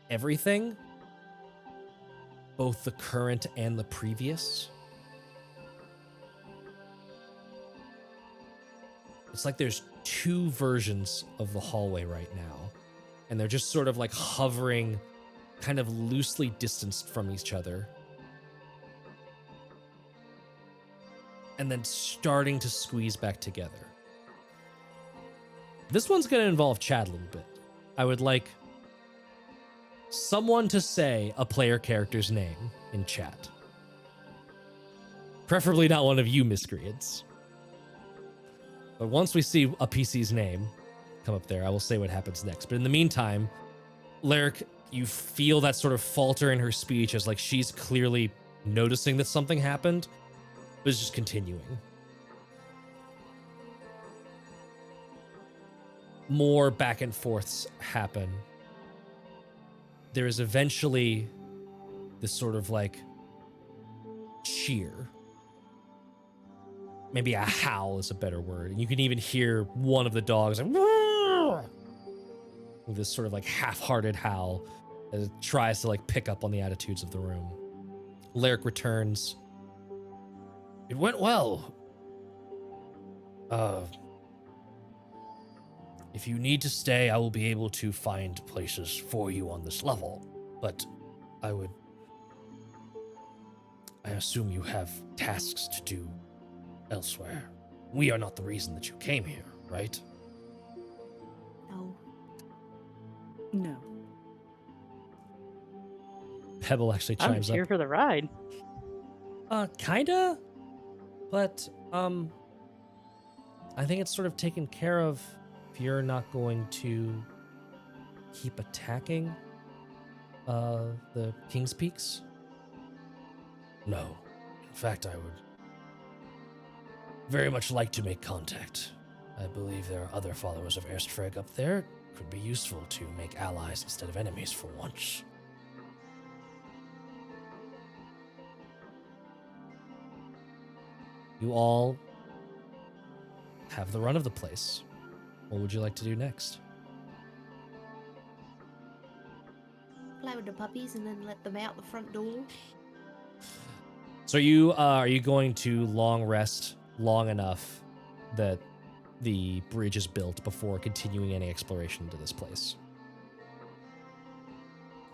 everything, both the current and the previous. It's like there's two versions of the hallway right now, and they're just sort of like hovering, kind of loosely distanced from each other, and then starting to squeeze back together. This one's going to involve chat a little bit. I would like someone to say a player character's name in chat. Preferably not one of you miscreants. But once we see a PC's name come up there, I will say what happens next. But in the meantime, Ler'k, you feel that sort of falter in her speech as like she's clearly noticing that something happened, but is just continuing. More back and forths happen. There is eventually this sort of like cheer. Maybe a howl is a better word. And you can even hear one of the dogs like, with this sort of like half-hearted howl as it tries to like pick up on the attitudes of the room. Ler'k returns. It went well. If you need to stay, I will be able to find places for you on this level. But I assume you have tasks to do elsewhere. We are not the reason that you came here, right? No. Pebble actually I'm chimes just here up. for the ride. Kinda, but I think it's sort of taken care of if you're not going to keep attacking the King's Peaks. No. In fact, I would very much like to make contact. I believe there are other followers of Erstfreg up there. Could be useful to make allies instead of enemies for once. you all have the run of the place. What would you like to do next? Play with the puppies and then let them out the front door. So are you going to long rest long enough that the bridge is built before continuing any exploration into this place?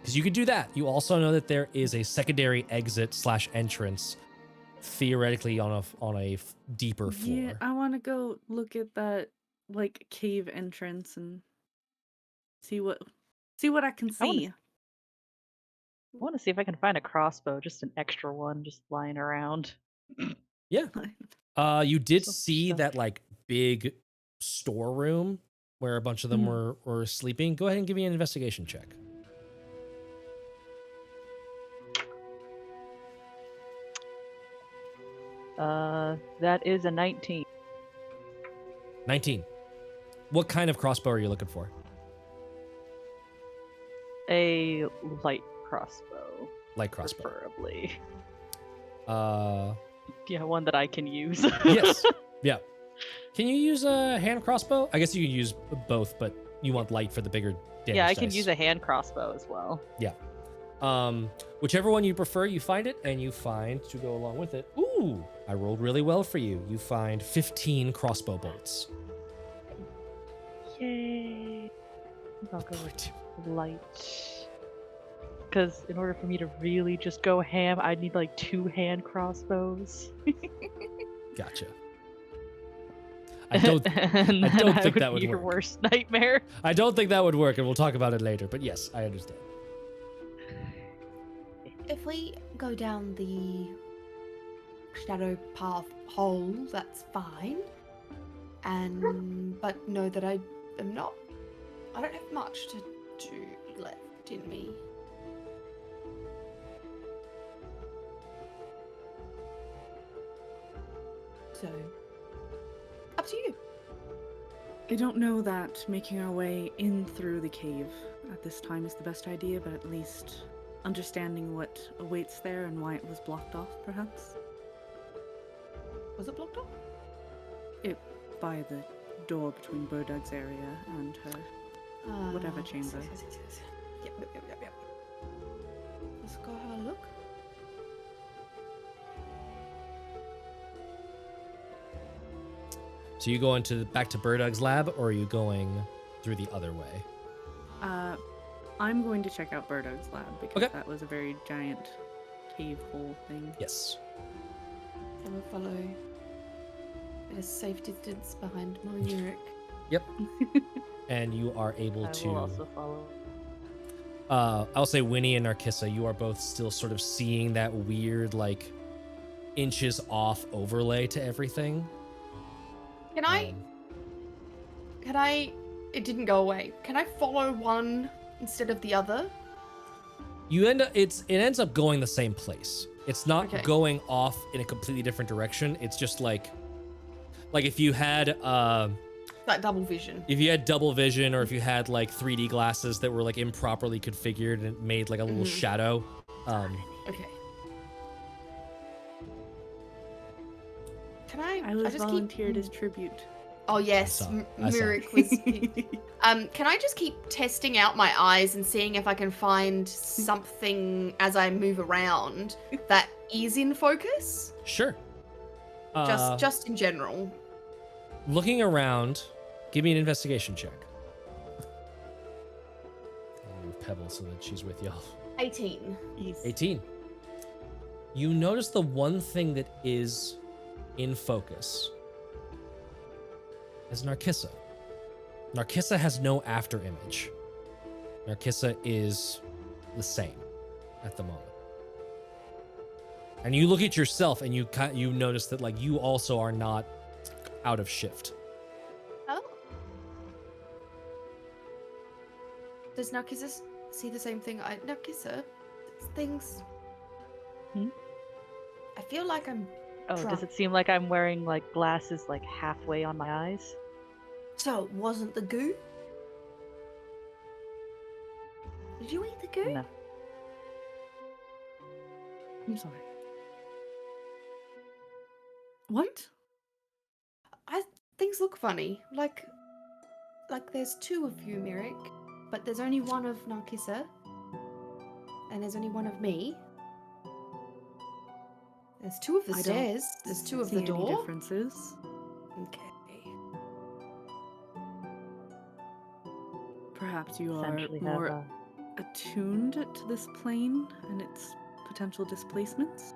Because you could do that. You also know that there is a secondary exit / entrance, theoretically on a deeper floor. Yeah, I want to go look at that like cave entrance and see what I can see. I want to see if I can find a crossbow, just an extra one, just lying around. Yeah. You did Some see stuff. that like big storeroom where a bunch of them were sleeping. Go ahead and give me an investigation check. That is a 19. 19. What kind of crossbow are you looking for? A light crossbow, Light crossbow. preferably. Yeah, one that I can use. Yes. Yeah. Can you use a hand crossbow? I guess you can use both, but you want light for the bigger damage. Yeah, I can dice. use a hand crossbow as well. Yeah. Whichever one you prefer, you find it, and you find to go along with it. Ooh, I rolled really well for you. You find 15 crossbow bolts. Yay. I'll go with light. Because in order for me to really just go ham, I'd need like 2 hand crossbows. Gotcha. I don't think that would be your work. worst nightmare. I don't think that would work, and we'll talk about it later. But yes, I understand. If we go down the shadow path hole, that's fine. But know that I don't have much to do left in me. So, up to you. I don't know that making our way in through the cave at this time is the best idea, but at least understanding what awaits there and why it was blocked off, perhaps. Was it blocked off? By the door between Burdug's area and her whatever chamber. Yes. Yep. Let's go have a look. So you going back to Burdug's lab, or are you going through the other way? I'm going to check out Burdug's lab because Okay. that was a very giant cave hole thing. Yes. I will follow at a safe distance behind my Yarrak. Yep. And you are able I to. will also follow. I'll say Winnie and Narcissa, you are both still sort of seeing that weird, like, inches off overlay to everything. Can I? It didn't go away. Can I follow one instead of the other? It ends up going the same place. It's not Okay. going off in a completely different direction. It's just like if you had Like double vision. if you had double vision, or if you had like 3D glasses that were like improperly configured and it made like a little shadow. Okay. Can I? I was just volunteered as tribute. Oh yes, I saw. Mirik was. Can I just keep testing out my eyes and seeing if I can find something as I move around that is in focus? Sure. Just in general. Looking around, give me an investigation check. I'll move Pebble so that she's with y'all. 18. 18. You notice the one thing that is in focus is Narcissa. Narcissa has no after image. Narcissa is the same at the moment. And you look at yourself and you notice that like you also are not out of shift. Oh. Does Narcissa see the same thing? Narcissa, things. I feel like I'm. Oh, drunk. does it seem like I'm wearing like glasses like halfway on my eyes? So it wasn't the goo? Did you eat the goo? No. I'm sorry. What? Things look funny. Like there's two of you, Merrick, but there's only one of Narkissa, and there's only one of me. There's two of the stairs. There's two of the door. Any differences? Okay. Perhaps you are Essentially more attuned to this plane and its potential displacements?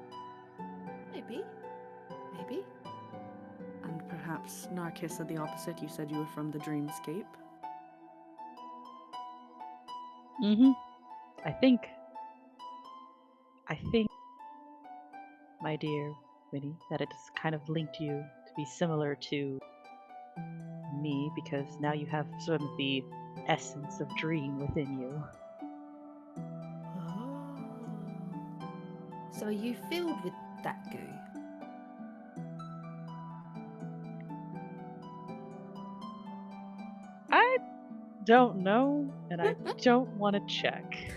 Maybe. And perhaps Narkissa the opposite. You said you were from the dreamscape. Mm-hmm. I think, my dear Winnie, that it's kind of linked you to be similar to me, because now you have sort of the essence of dream within you. Oh. So are you filled with that goo? I don't know, and I don't want to check.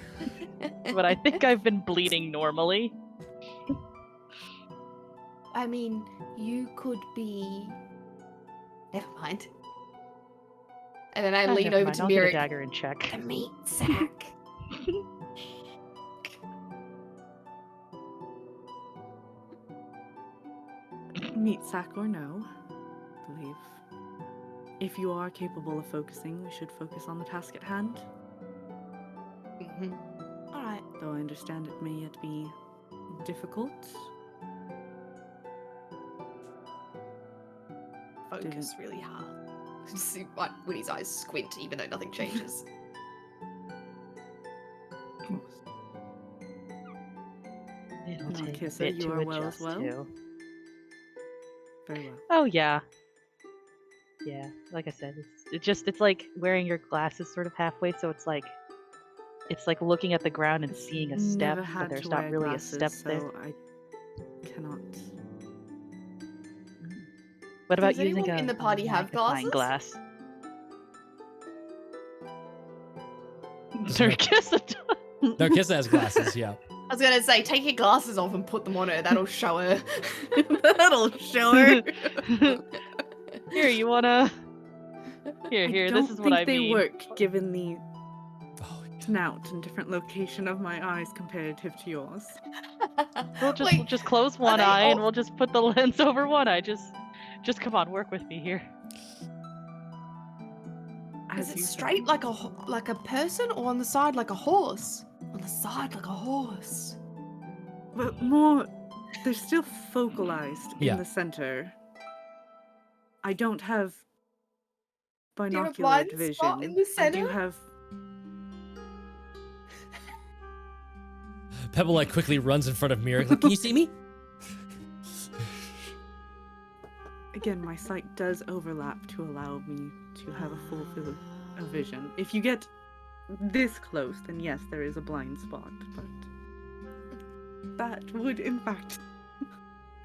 But I think I've been bleeding normally. I mean, you could be... Never mind. And then I lean Never over mind, to I'll get a Merrick. dagger and check. A meat sack. Meat sack or no, I believe. If you are capable of focusing, we should focus on the task at hand. Mm-hmm. Alright. Though I understand it may yet be difficult. Focus really hard. Just see Winnie's eyes squint even though nothing changes. It'll take a Narkissa, bit you to are well as adjust well? to. Very well. Oh yeah. Yeah, like I said, it's like wearing your glasses sort of halfway, so it's like looking at the ground and seeing a step, Never had but there's to not wear really glasses, a step so there. I cannot. What about Does using anyone in the party have magnifying glasses? glass? Narkissa. Narkissa has glasses, yeah. I was gonna say, take your glasses off and put them on her. That'll show her. That'll show her. Here, you wanna? Here. This is what I they mean. work given the Oh, snout and different location of my eyes comparative to yours. We'll Like, just close one they eye and all- we'll just put the lens over one eye. Just come on, work with me here. Is As it you straight like a person, or on the side like a horse? On the side like a horse. But more, they're still focalized Yeah. in the center. I don't have Do you have a binocular blind vision. spot in the I center? do have. Pebble like quickly runs in front of Mirror. Like, can you see me? Again, my sight does overlap to allow me to have a full field of vision. If you get this close, then yes, there is a blind spot, but that would, in fact,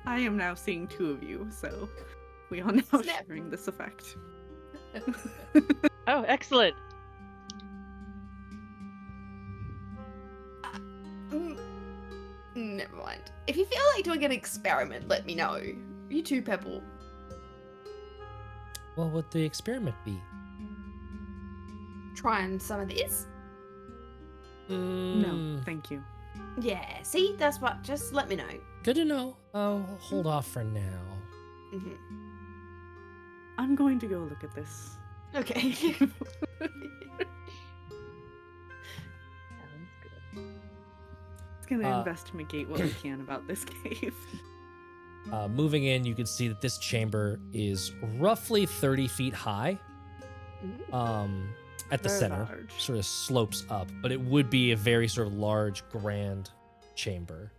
I am now seeing two of you, so we are now Snap. sharing this effect. Oh, excellent. Never mind. If you feel like doing an experiment, let me know. You too, Pebble. What would the experiment be? Trying some of this? No, thank you. Yeah, see? That's what. Just let me know. Good to know. I'll hold off for now. Mm-hmm. I'm going to go look at this. Okay. Sounds good. It's gonna investigate what we can about this cave. Moving in, you can see that this chamber is roughly 30 feet high. At the Very center, large. sort of slopes up, but it would be a very sort of large, grand chamber.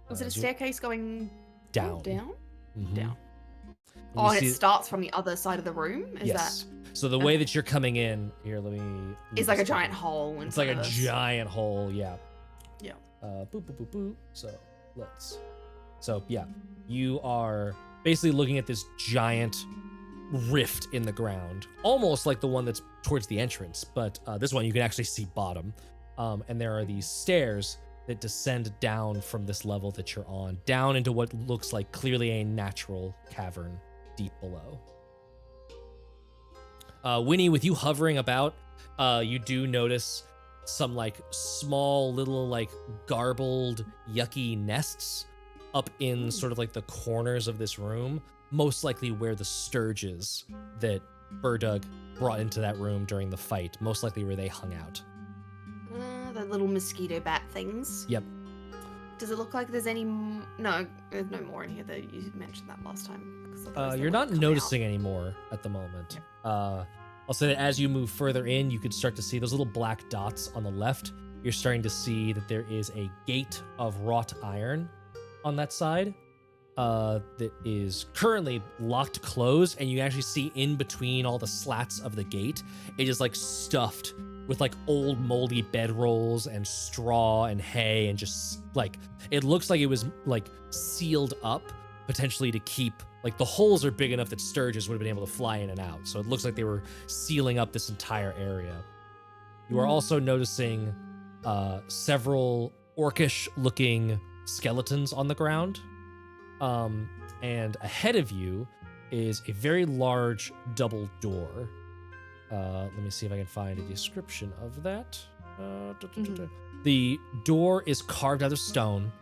Was it a as you- staircase going Down. Down? Mhm. Down. And Oh, you and it see- starts from the other side of the room? Is yes. So the way that you're coming in, here, let me. that... It's like a giant hole. In It's like front a of us. giant hole, yeah. Yeah. Boop, boop, boop, boop. So yeah, you are basically looking at this giant rift in the ground, almost like the one that's towards the entrance, but this one you can actually see bottom. And there are these stairs that descend down from this level that you're on, down into what looks like clearly a natural cavern deep below. Winnie, with you hovering about, you do notice some like small little like garbled yucky nests up in sort of like the corners of this room, most likely where the sturges that Burdug brought into that room during the fight, most likely where they hung out. The little mosquito bat things. Yep. Does it look like there's any... No, there's no more in here, though. You mentioned that last time. You're not noticing any more at the moment. I'll say that as you move further in, you could start to see those little black dots on the left. You're starting to see that there is a gate of wrought iron on that side that is currently locked closed, and you actually see in between all the slats of the gate, it is like stuffed with like old moldy bedrolls and straw and hay, and just like, it looks like it was like sealed up potentially to keep, like the holes are big enough that sturges would have been able to fly in and out. So it looks like they were sealing up this entire area. You are also noticing several orcish looking skeletons on the ground. And ahead of you is a very large double door. Let me see if I can find a description of that. The door is carved out of stone,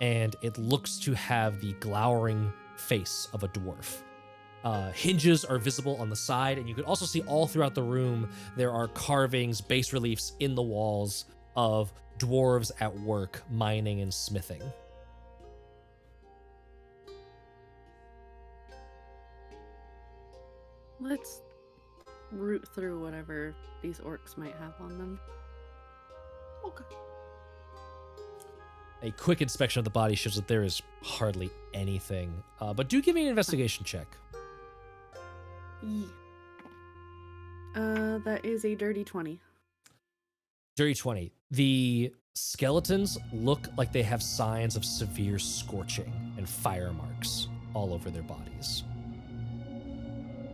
and it looks to have the glowering face of a dwarf. Hinges are visible on the side, and you can also see all throughout the room there are carvings, bas reliefs in the walls of dwarves at work mining and smithing. Let's root through whatever these orcs might have on them. Okay. A quick inspection of the body shows that there is hardly anything, but do give me an investigation check. Yeah. That is a dirty 20. Dirty 20. The skeletons look like they have signs of severe scorching and fire marks all over their bodies,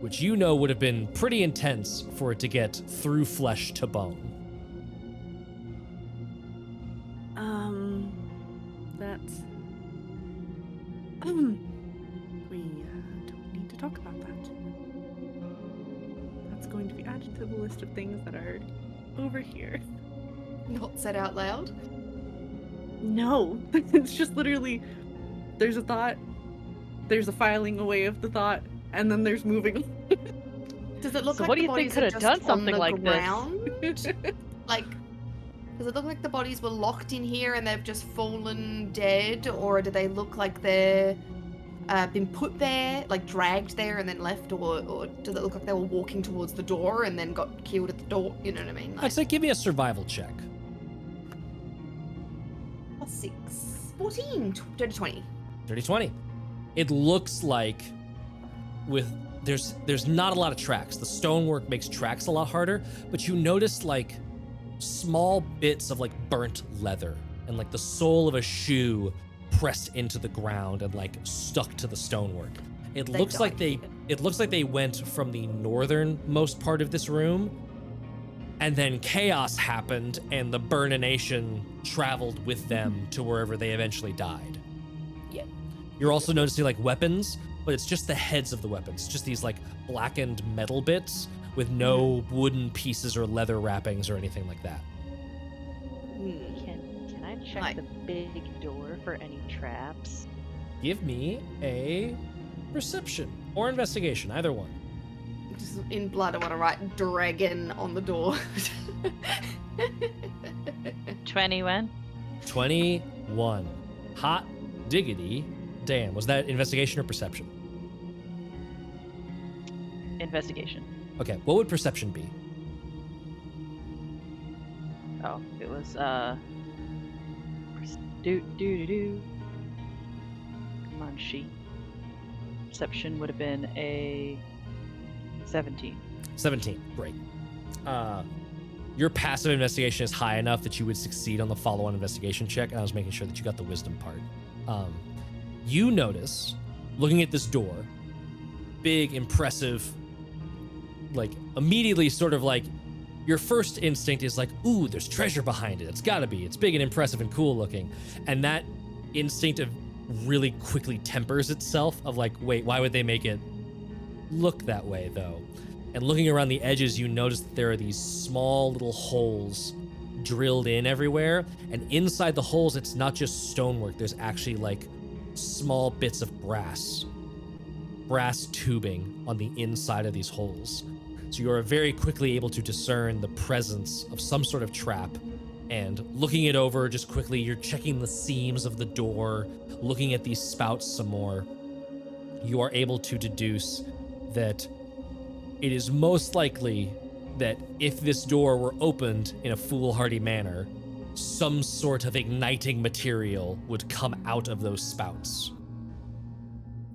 which you know would have been pretty intense for it to get through flesh to bone. That's... we don't need to talk about that. That's going to be added to the list of things that are over here. Not said out loud? No, it's just literally, there's a thought, there's a filing away of the thought, and then there's moving. Does it look So like what do the you think bodies could are have just done something on the like ground? this? Like, does it look like the bodies were locked in here and they've just fallen dead, or do they look like they're been put there, like dragged there and then left, or does it look like they were walking towards the door and then got killed at the door? You know what I mean? Like, I'd say give me a survival check. +6, 14, dirty 20. Dirty 20. It looks like there's not a lot of tracks. The stonework makes tracks a lot harder, but you notice like small bits of like burnt leather and like the sole of a shoe pressed into the ground and like stuck to the stonework. It looks like they went from the northernmost part of this room, and then chaos happened and the Burnination traveled with them to wherever they eventually died. Yeah. You're also noticing like weapons, but it's just the heads of the weapons, just these like blackened metal bits with no wooden pieces or leather wrappings or anything like that. Can I check the big door for any traps? Give me a perception or investigation, either one. Just in blood, I want to write dragon on the door. 21. 21. Hot diggity. Damn, was that investigation or perception? Investigation. Okay, what would perception be? Oh, it was Come on, sheet. Perception would have been a 17. 17, great. Your passive investigation is high enough that you would succeed on the follow-on investigation check, and I was making sure that you got the wisdom part. You notice, looking at this door, big, impressive, like, immediately sort of like your first instinct is like, ooh, there's treasure behind it. It's gotta be. It's big and impressive and cool looking. And that instinct of really quickly tempers itself of like, wait, why would they make it look that way though? And looking around the edges, you notice that there are these small little holes drilled in everywhere. And inside the holes, it's not just stonework. There's actually like small bits of brass tubing on the inside of these holes. So you are very quickly able to discern the presence of some sort of trap. And looking it over just quickly, you're checking the seams of the door, looking at these spouts some more. You are able to deduce that it is most likely that if this door were opened in a foolhardy manner, some sort of igniting material would come out of those spouts.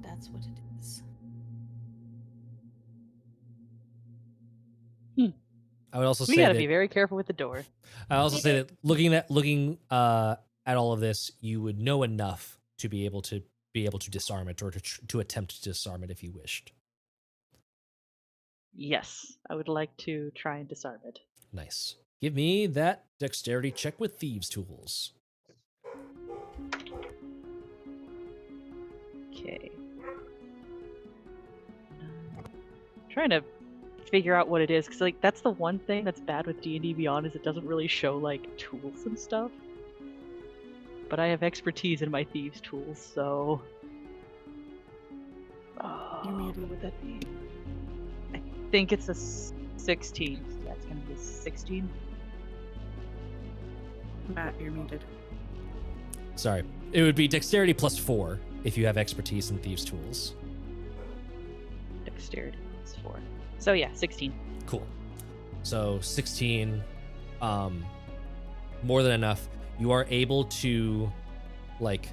That's what it is. I would also We say gotta that be very careful with the door. I also say that looking at all of this, you would know enough to be able to disarm it or to attempt to disarm it if you wished. Yes, I would like to try and disarm it. Nice. Give me that dexterity check with thieves' tools. Okay. Trying to figure out what it is, because like that's the one thing that's bad with D&D Beyond is it doesn't really show like tools and stuff. But I have expertise in my thieves' tools, so. What would that be? I think it's a 16. Yeah, it's gonna be a 16. Matt, you're muted. Sorry. It would be dexterity plus 4 if you have expertise in thieves' tools. Dexterity plus 4. So yeah, 16. Cool. So 16, more than enough. You are able to like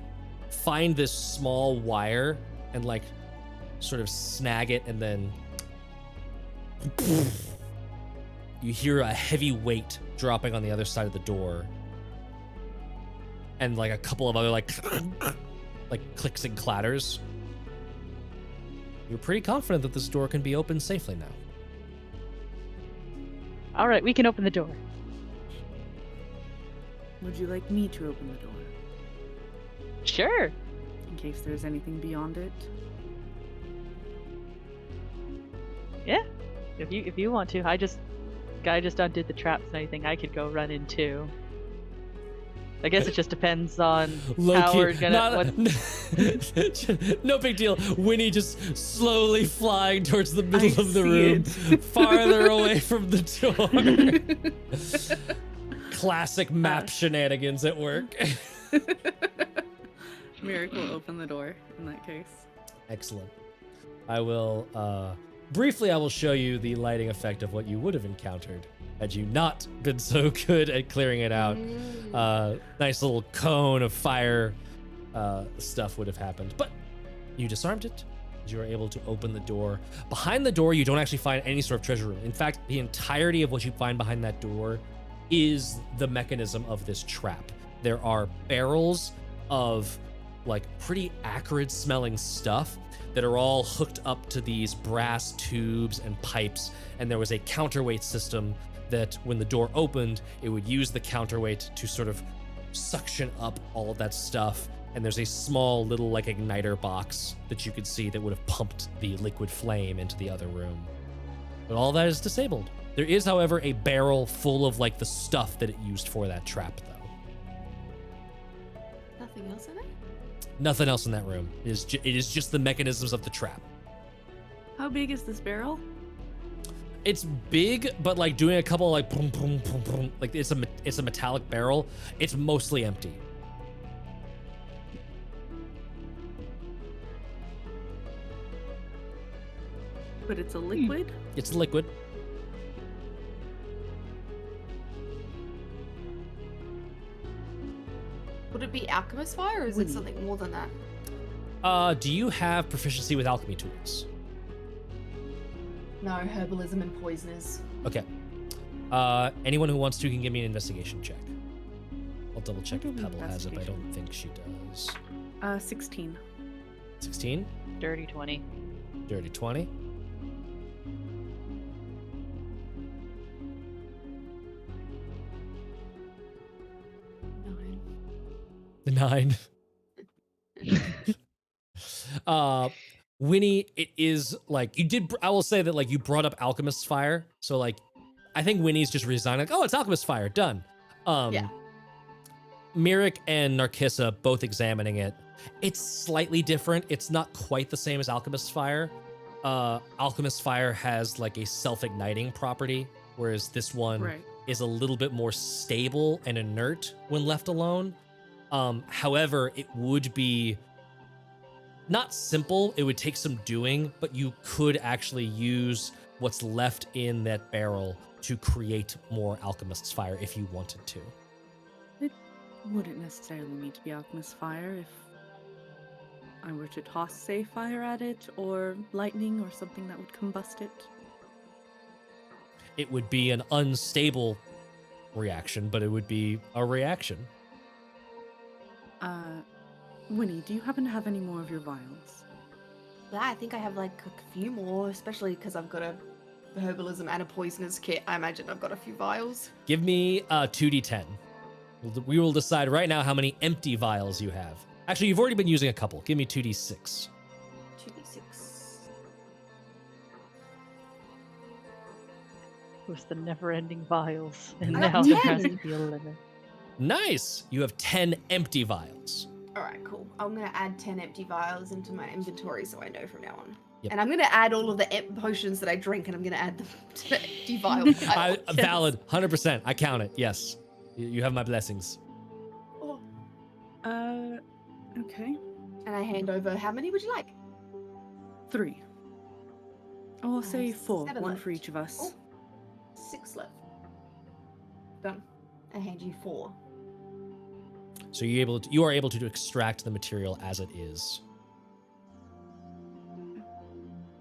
find this small wire and like sort of snag it, and then you hear a heavy weight dropping on the other side of the door, and like a couple of other like clicks and clatters. You're pretty confident that this door can be opened safely now. All right, we can open the door. Would you like me to open the door? Sure. In case there's anything beyond it? Yeah. If you want to, guy just undid the traps and anything I could go run in too. I guess it just depends on how we're gonna. No big deal. Winnie just slowly flying towards the middle of the room, farther away from the door. Classic map shenanigans at work. Merrick will open the door in that case. Excellent. I will briefly I will show you the lighting effect of what you would have encountered had you not been so good at clearing it out. Nice little cone of fire stuff would have happened, but you disarmed it. You were able to open the door. Behind the door, you don't actually find any sort of treasure room. In fact, the entirety of what you find behind that door is the mechanism of this trap. There are barrels of like pretty acrid smelling stuff that are all hooked up to these brass tubes and pipes, and there was a counterweight system that when the door opened, it would use the counterweight to sort of suction up all of that stuff. And there's a small little like igniter box that you could see that would have pumped the liquid flame into the other room. But all that is disabled. There is, however, a barrel full of like the stuff that it used for that trap, though. Nothing else in it? Nothing else in that room. It is just the mechanisms of the trap. How big is this barrel? It's big, but like doing a couple like boom, boom, boom, boom, like it's a metallic barrel. It's mostly empty. But it's a liquid? It's liquid. Would it be alchemist fire, or is it something more than that? Do you have proficiency with alchemy tools? No, herbalism and poisoners. Okay. Anyone who wants to can give me an investigation check. I'll double check if Pebble has it, but I don't think she does. 16. 16? Dirty 20. Dirty 20. 9. Winnie, it is like you did. I will say that like you brought up Alchemist's Fire, so like I think Winnie's just resigned. Like, oh, it's Alchemist's Fire, done. Yeah. Mirek and Narkissa both examining it. It's slightly different. It's not quite the same as Alchemist's Fire. Alchemist's Fire has like a self-igniting property, whereas this one is a little bit more stable and inert when left alone. However, it would be not simple. It would take some doing, but you could actually use what's left in that barrel to create more Alchemist's Fire if you wanted to. It wouldn't necessarily need to be Alchemist's Fire if I were to toss, say, fire at it, or lightning, or something that would combust it. It would be an unstable reaction, but it would be a reaction. Winnie, do you happen to have any more of your vials? Yeah, I think I have like a few more, especially because I've got a herbalism and a poisonous kit. I imagine I've got a few vials. Give me 2d10. We will decide right now how many empty vials you have. Actually, you've already been using a couple. Give me 2d6. 2d6. It was the never-ending vials, and I got now there has 10. to be a limit. Nice! You have 10 empty vials. Alright, cool. I'm going to add 10 empty vials into my inventory so I know from now on. Yep. And I'm going to add all of the potions that I drink, and I'm going to add them to the empty vial. Valid, 100%. I count it, yes. You have my blessings. Oh, Okay. and I hand over, how many would you like? 3. Oh, I'll say 4. 7 One left. for each of us. Oh, 6 left. Done. I hand you 4. So you are able to extract the material as it is.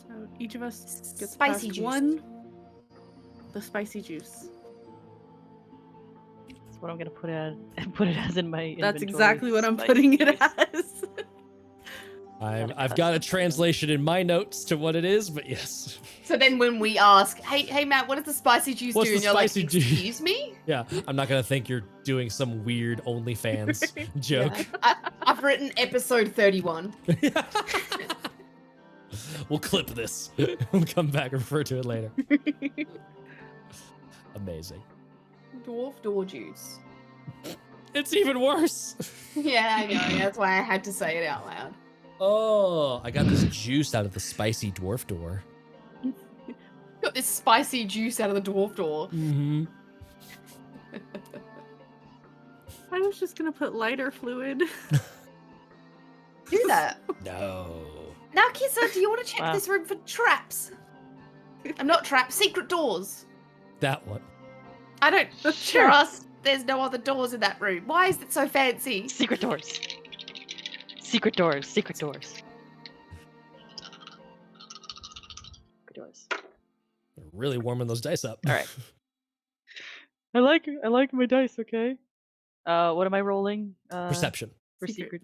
So each of us gets Spicy past juice. 1. The spicy juice. That's what I'm gonna put it as in my inventory. That's exactly what I'm Spicy putting it juice. as. I've got a translation in my notes to what it is, but yes. So then when we ask, hey Matt, what does the spicy juice What's do? the And you're like, spicy juice? excuse me? Yeah, I'm not gonna think you're doing some weird OnlyFans joke. Yeah. I've written episode 31. We'll clip this. We'll come back and refer to it later. Amazing. Dwarf door juice. It's even worse. Yeah, I know. That's why I had to say it out loud. Oh, I got this juice out of the spicy dwarf door. Got this spicy juice out of the dwarf door. Mm-hmm. I was just gonna put lighter fluid. Do that. No. Now, Kissa, do you want to check Wow. this room for traps? I'm not traps, secret doors. That one. I don't Sure. trust there's no other doors in that room. Why is it so fancy? Secret doors. Secret doors. Secret doors. Secret doors. You're really warming those dice up. All right. I like my dice. Okay. What am I rolling? Perception. For Secret. secret.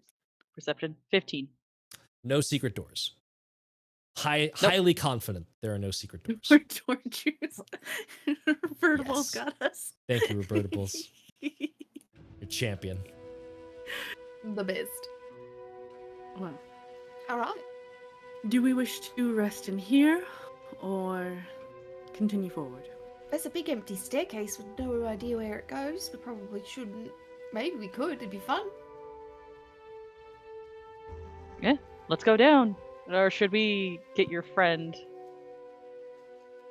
Perception. 15. No secret doors. Highly confident there are no secret doors. More door juice. Yes. Vertibal's got us. Thank you, Robertables. Your champion. The best. Well, All right. do we wish to rest in here or continue forward? There's a big empty staircase with no idea where it goes. We probably shouldn't. Maybe we could. It'd be fun. Yeah. Let's go down. Or should we get your friend,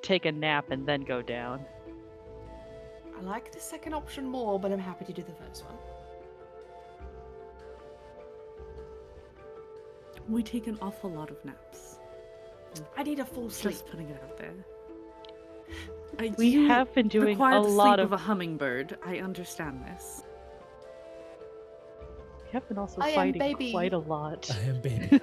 take a nap, and then go down? I like the second option more, but I'm happy to do the first one. We take an awful lot of naps. I need a full sleep. Just putting it out there. We You have been doing require a the lot sleep of. a hummingbird. I understand this. We have been also I am fighting baby. quite a lot. I am baby.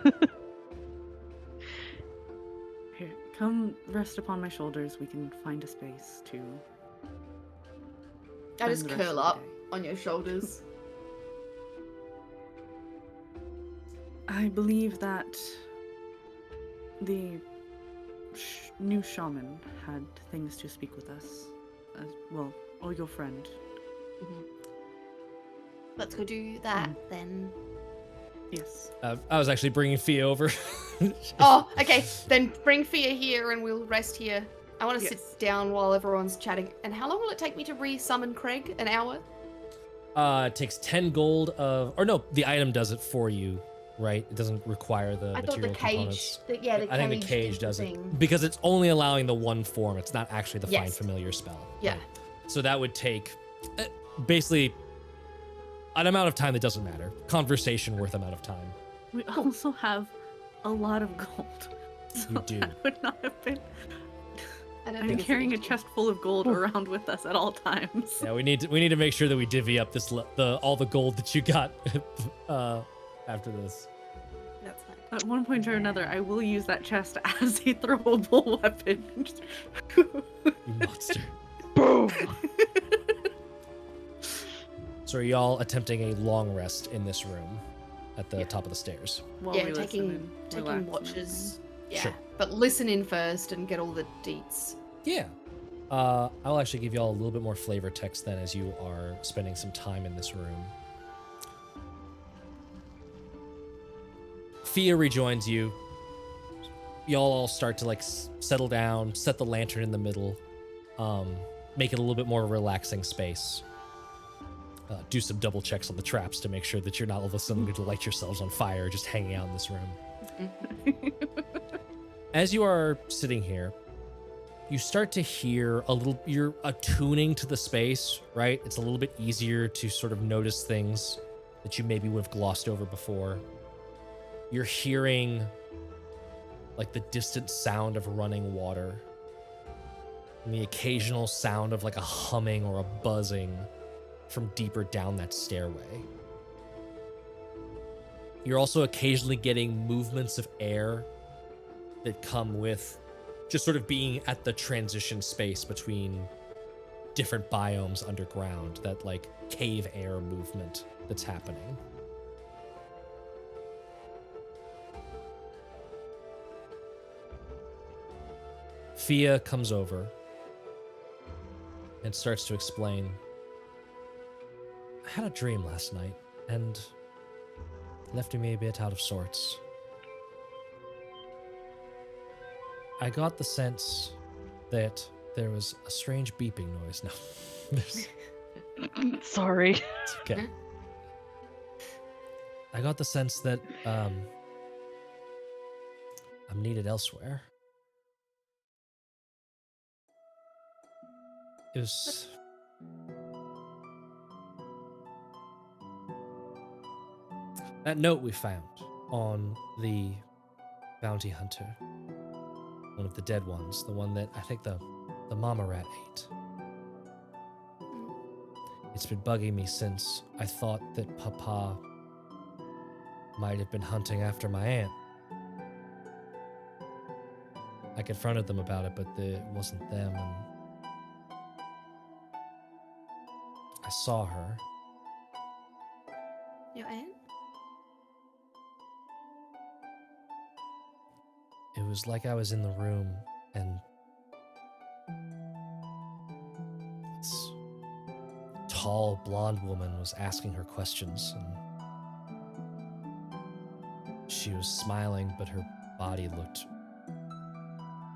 Here, come rest upon my shoulders. We can find a space to. I spend just the rest of curl the up day. on your shoulders. I believe that the new shaman had things to speak with us. Well, or your friend. let's go do that then. Yes. I was actually bringing Fia over. Oh, okay. Then bring Fia here and we'll rest here. I want to Yes. sit down while everyone's chatting. And how long will it take me to re-summon Craig? An hour? It takes 10 gold of, or no, the item does it for you, right? It doesn't require the I thought material the cage. components. I think the cage did does the it thing. because it's only allowing the one form. It's not actually the Find Yes. Familiar spell. Yeah. Right? So that would take basically an amount of time that doesn't matter. Conversation worth amount of time. We also have a lot of gold. So You do. That would not have been. I don't I'm think it's carrying a an issue. chest full of gold around with us at all times. Yeah, we need to make sure that we divvy up all the gold that you got after this. That's fine. At one point or another, I will use that chest as a throwable weapon. You monster. Boom. So are y'all attempting a long rest in this room at the top of the stairs? While Yeah, we listen taking and relax and watches. Yeah. Sure. But listen in first and get all the deets. Yeah. I'll actually give y'all a little bit more flavor text then as you are spending some time in this room. Fia rejoins you. Y'all all start to settle down, set the lantern in the middle, make it a little bit more relaxing space. Do some double checks on the traps to make sure that you're not all of a sudden going to light yourselves on fire just hanging out in this room. As you are sitting here, you start to hear you're attuning to the space, right? It's a little bit easier to sort of notice things that you maybe would have glossed over before. You're hearing the distant sound of running water and the occasional sound of a humming or a buzzing from deeper down that stairway. You're also occasionally getting movements of air that come with just sort of being at the transition space between different biomes underground, that cave air movement that's happening. Fia comes over and starts to explain. I had a dream last night, and left me a bit out of sorts. I got the sense that there was a strange beeping noise. No, Sorry. it's okay. I got the sense that I'm needed elsewhere. It was... that note we found on the bounty hunter. One of the dead ones. The one that I think the mama rat ate. It's been bugging me since I thought that Papa might have been hunting after my aunt. I confronted them about it, but it wasn't them, and I saw her. Your aunt? It was like I was in the room, and this tall, blonde woman was asking her questions, and she was smiling, but her body looked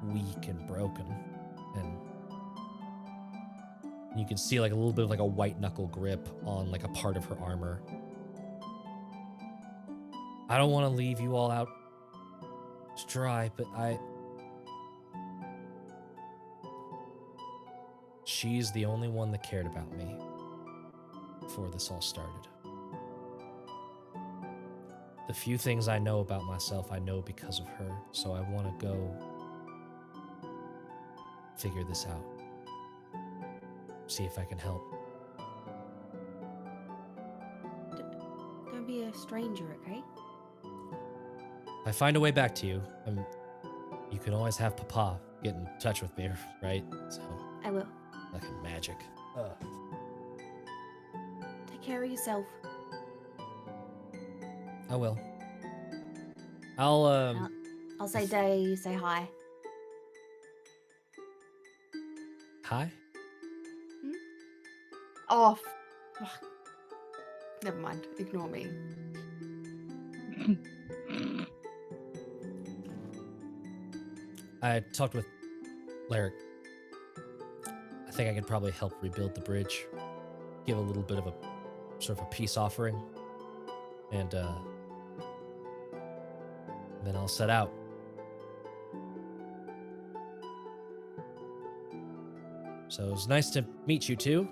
weak and broken, and you could see a little bit of a white knuckle grip on a part of her armor. I don't want to leave you all out to dry, but she's the only one that cared about me before this all started. The few things I know about myself, I know because of her, so I want to go figure this out. See if I can help. Don't be a stranger, okay? If I find a way back to you, you can always have Papa get in touch with me, right? So, I will. like a magic. Take care of yourself. I will. I'll I'll say day, you say hi. Hi? Oh, fuck. Never mind. Ignore me. I talked with Ler'k. I think I could probably help rebuild the bridge, give a little bit of a sort of a peace offering, and then I'll set out. So it was nice to meet you two.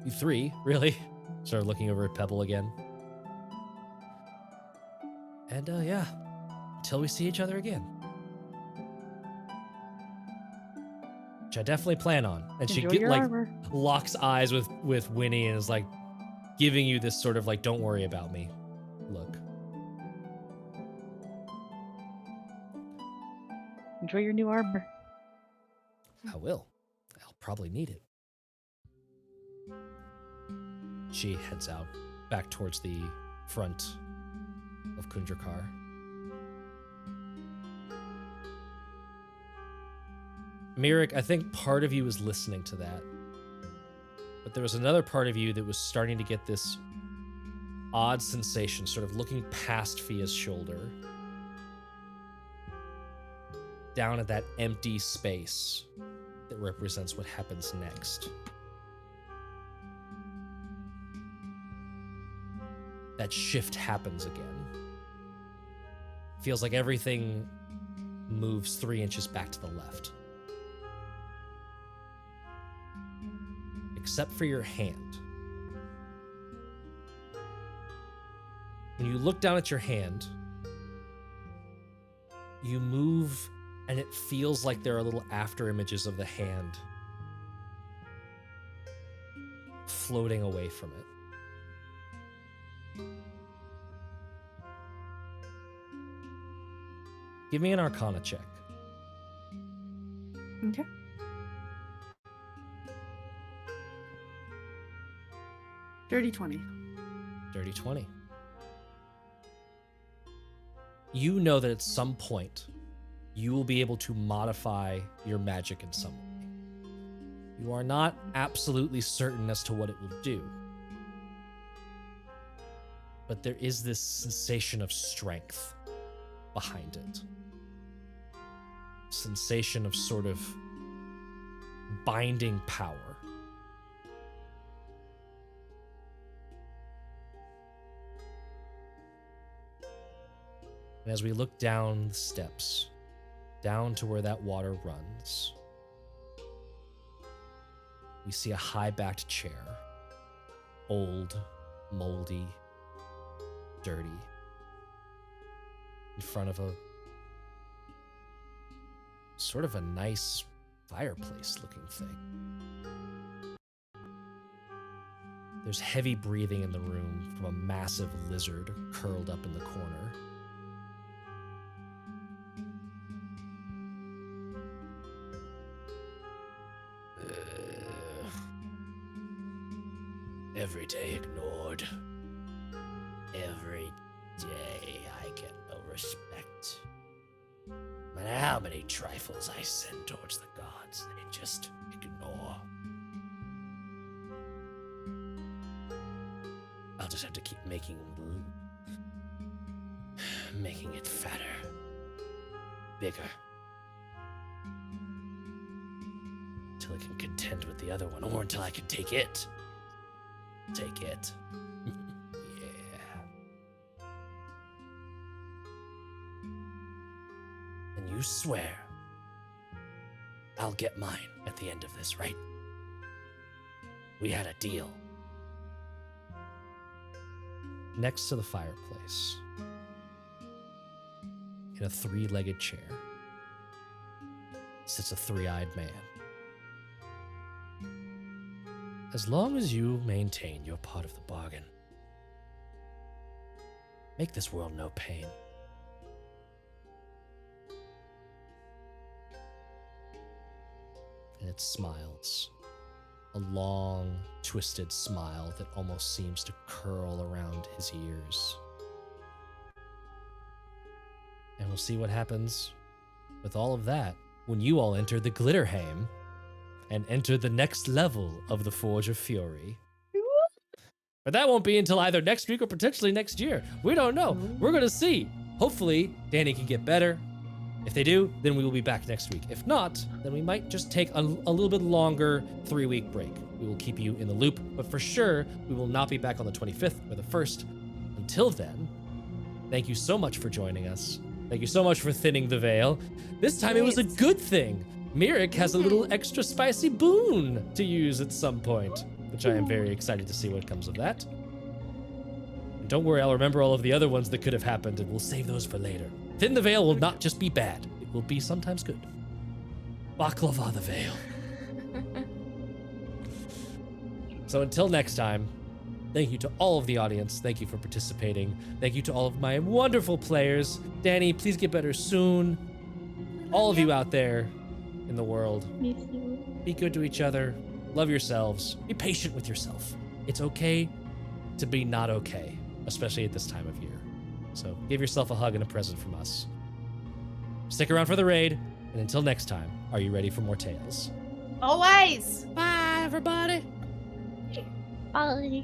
You three, really. Started looking over at Pebble again. And yeah, until we see each other again. Which I definitely plan on. And she Enjoy your like armor. locks eyes with Winnie and is like giving you this sort of like, don't worry about me look. Enjoy your new armor. I will. I'll probably need it. She heads out back towards the front of Khundrukar. Mirik, I think part of you was listening to that. But there was another part of you that was starting to get this odd sensation, sort of looking past Fia's shoulder, down at that empty space that represents what happens next. That shift happens again. Feels like everything moves 3 inches back to the left. Except for your hand. When you look down at your hand, you move and it feels like there are little after images of the hand floating away from it. Give me an Arcana check. Okay. Dirty 20. Dirty 20. You know that at some point, you will be able to modify your magic in some way. You are not absolutely certain as to what it will do. But there is this sensation of strength behind it. Sensation of sort of binding power. And as we look down the steps, down to where that water runs, we see a high-backed chair. Old, moldy, dirty. In front of a sort of a nice fireplace-looking thing. There's heavy breathing in the room from a massive lizard curled up in the corner. Every day ignored. Every day I get no respect. No matter how many trifles I send towards the gods, they just ignore. I'll just have to keep making it fatter, bigger, until I can contend with the other one, or until I can take it. Take it. Yeah. And you swear I'll get mine at the end of this, right? We had a deal. Next to the fireplace, in a 3-legged chair, sits a 3-eyed man. As long as you maintain your part of the bargain, make this world no pain. And it smiles. A long, twisted smile that almost seems to curl around his ears. And we'll see what happens with all of that when you all enter the Glitterheim and enter the next level of the Forge of Fury. But that won't be until either next week or potentially next year. We don't know. We're gonna see. Hopefully, Danny can get better. If they do, then we will be back next week. If not, then we might just take a little bit longer 3-week break. We will keep you in the loop, but for sure, we will not be back on the 25th or the 1st. Until then, thank you so much for joining us. Thank you so much for thinning the veil. This time it was a good thing. Ler'k has a little extra spicy boon to use at some point, which I am very excited to see what comes of that. And don't worry, I'll remember all of the other ones that could have happened, and we'll save those for later. Thin the veil will not just be bad, it will be sometimes good. Baklava the veil. So until next time, thank you to all of the audience. Thank you for participating. Thank you to all of my wonderful players. Danny, please get better soon. All of you out there in the world, be good to each other. Love yourselves. Be patient with yourself. It's okay to be not okay, especially at this time of year. So give yourself a hug and a present from us. Stick around for the raid, and until next time, are you ready for more tales? Always. Bye, everybody. Bye.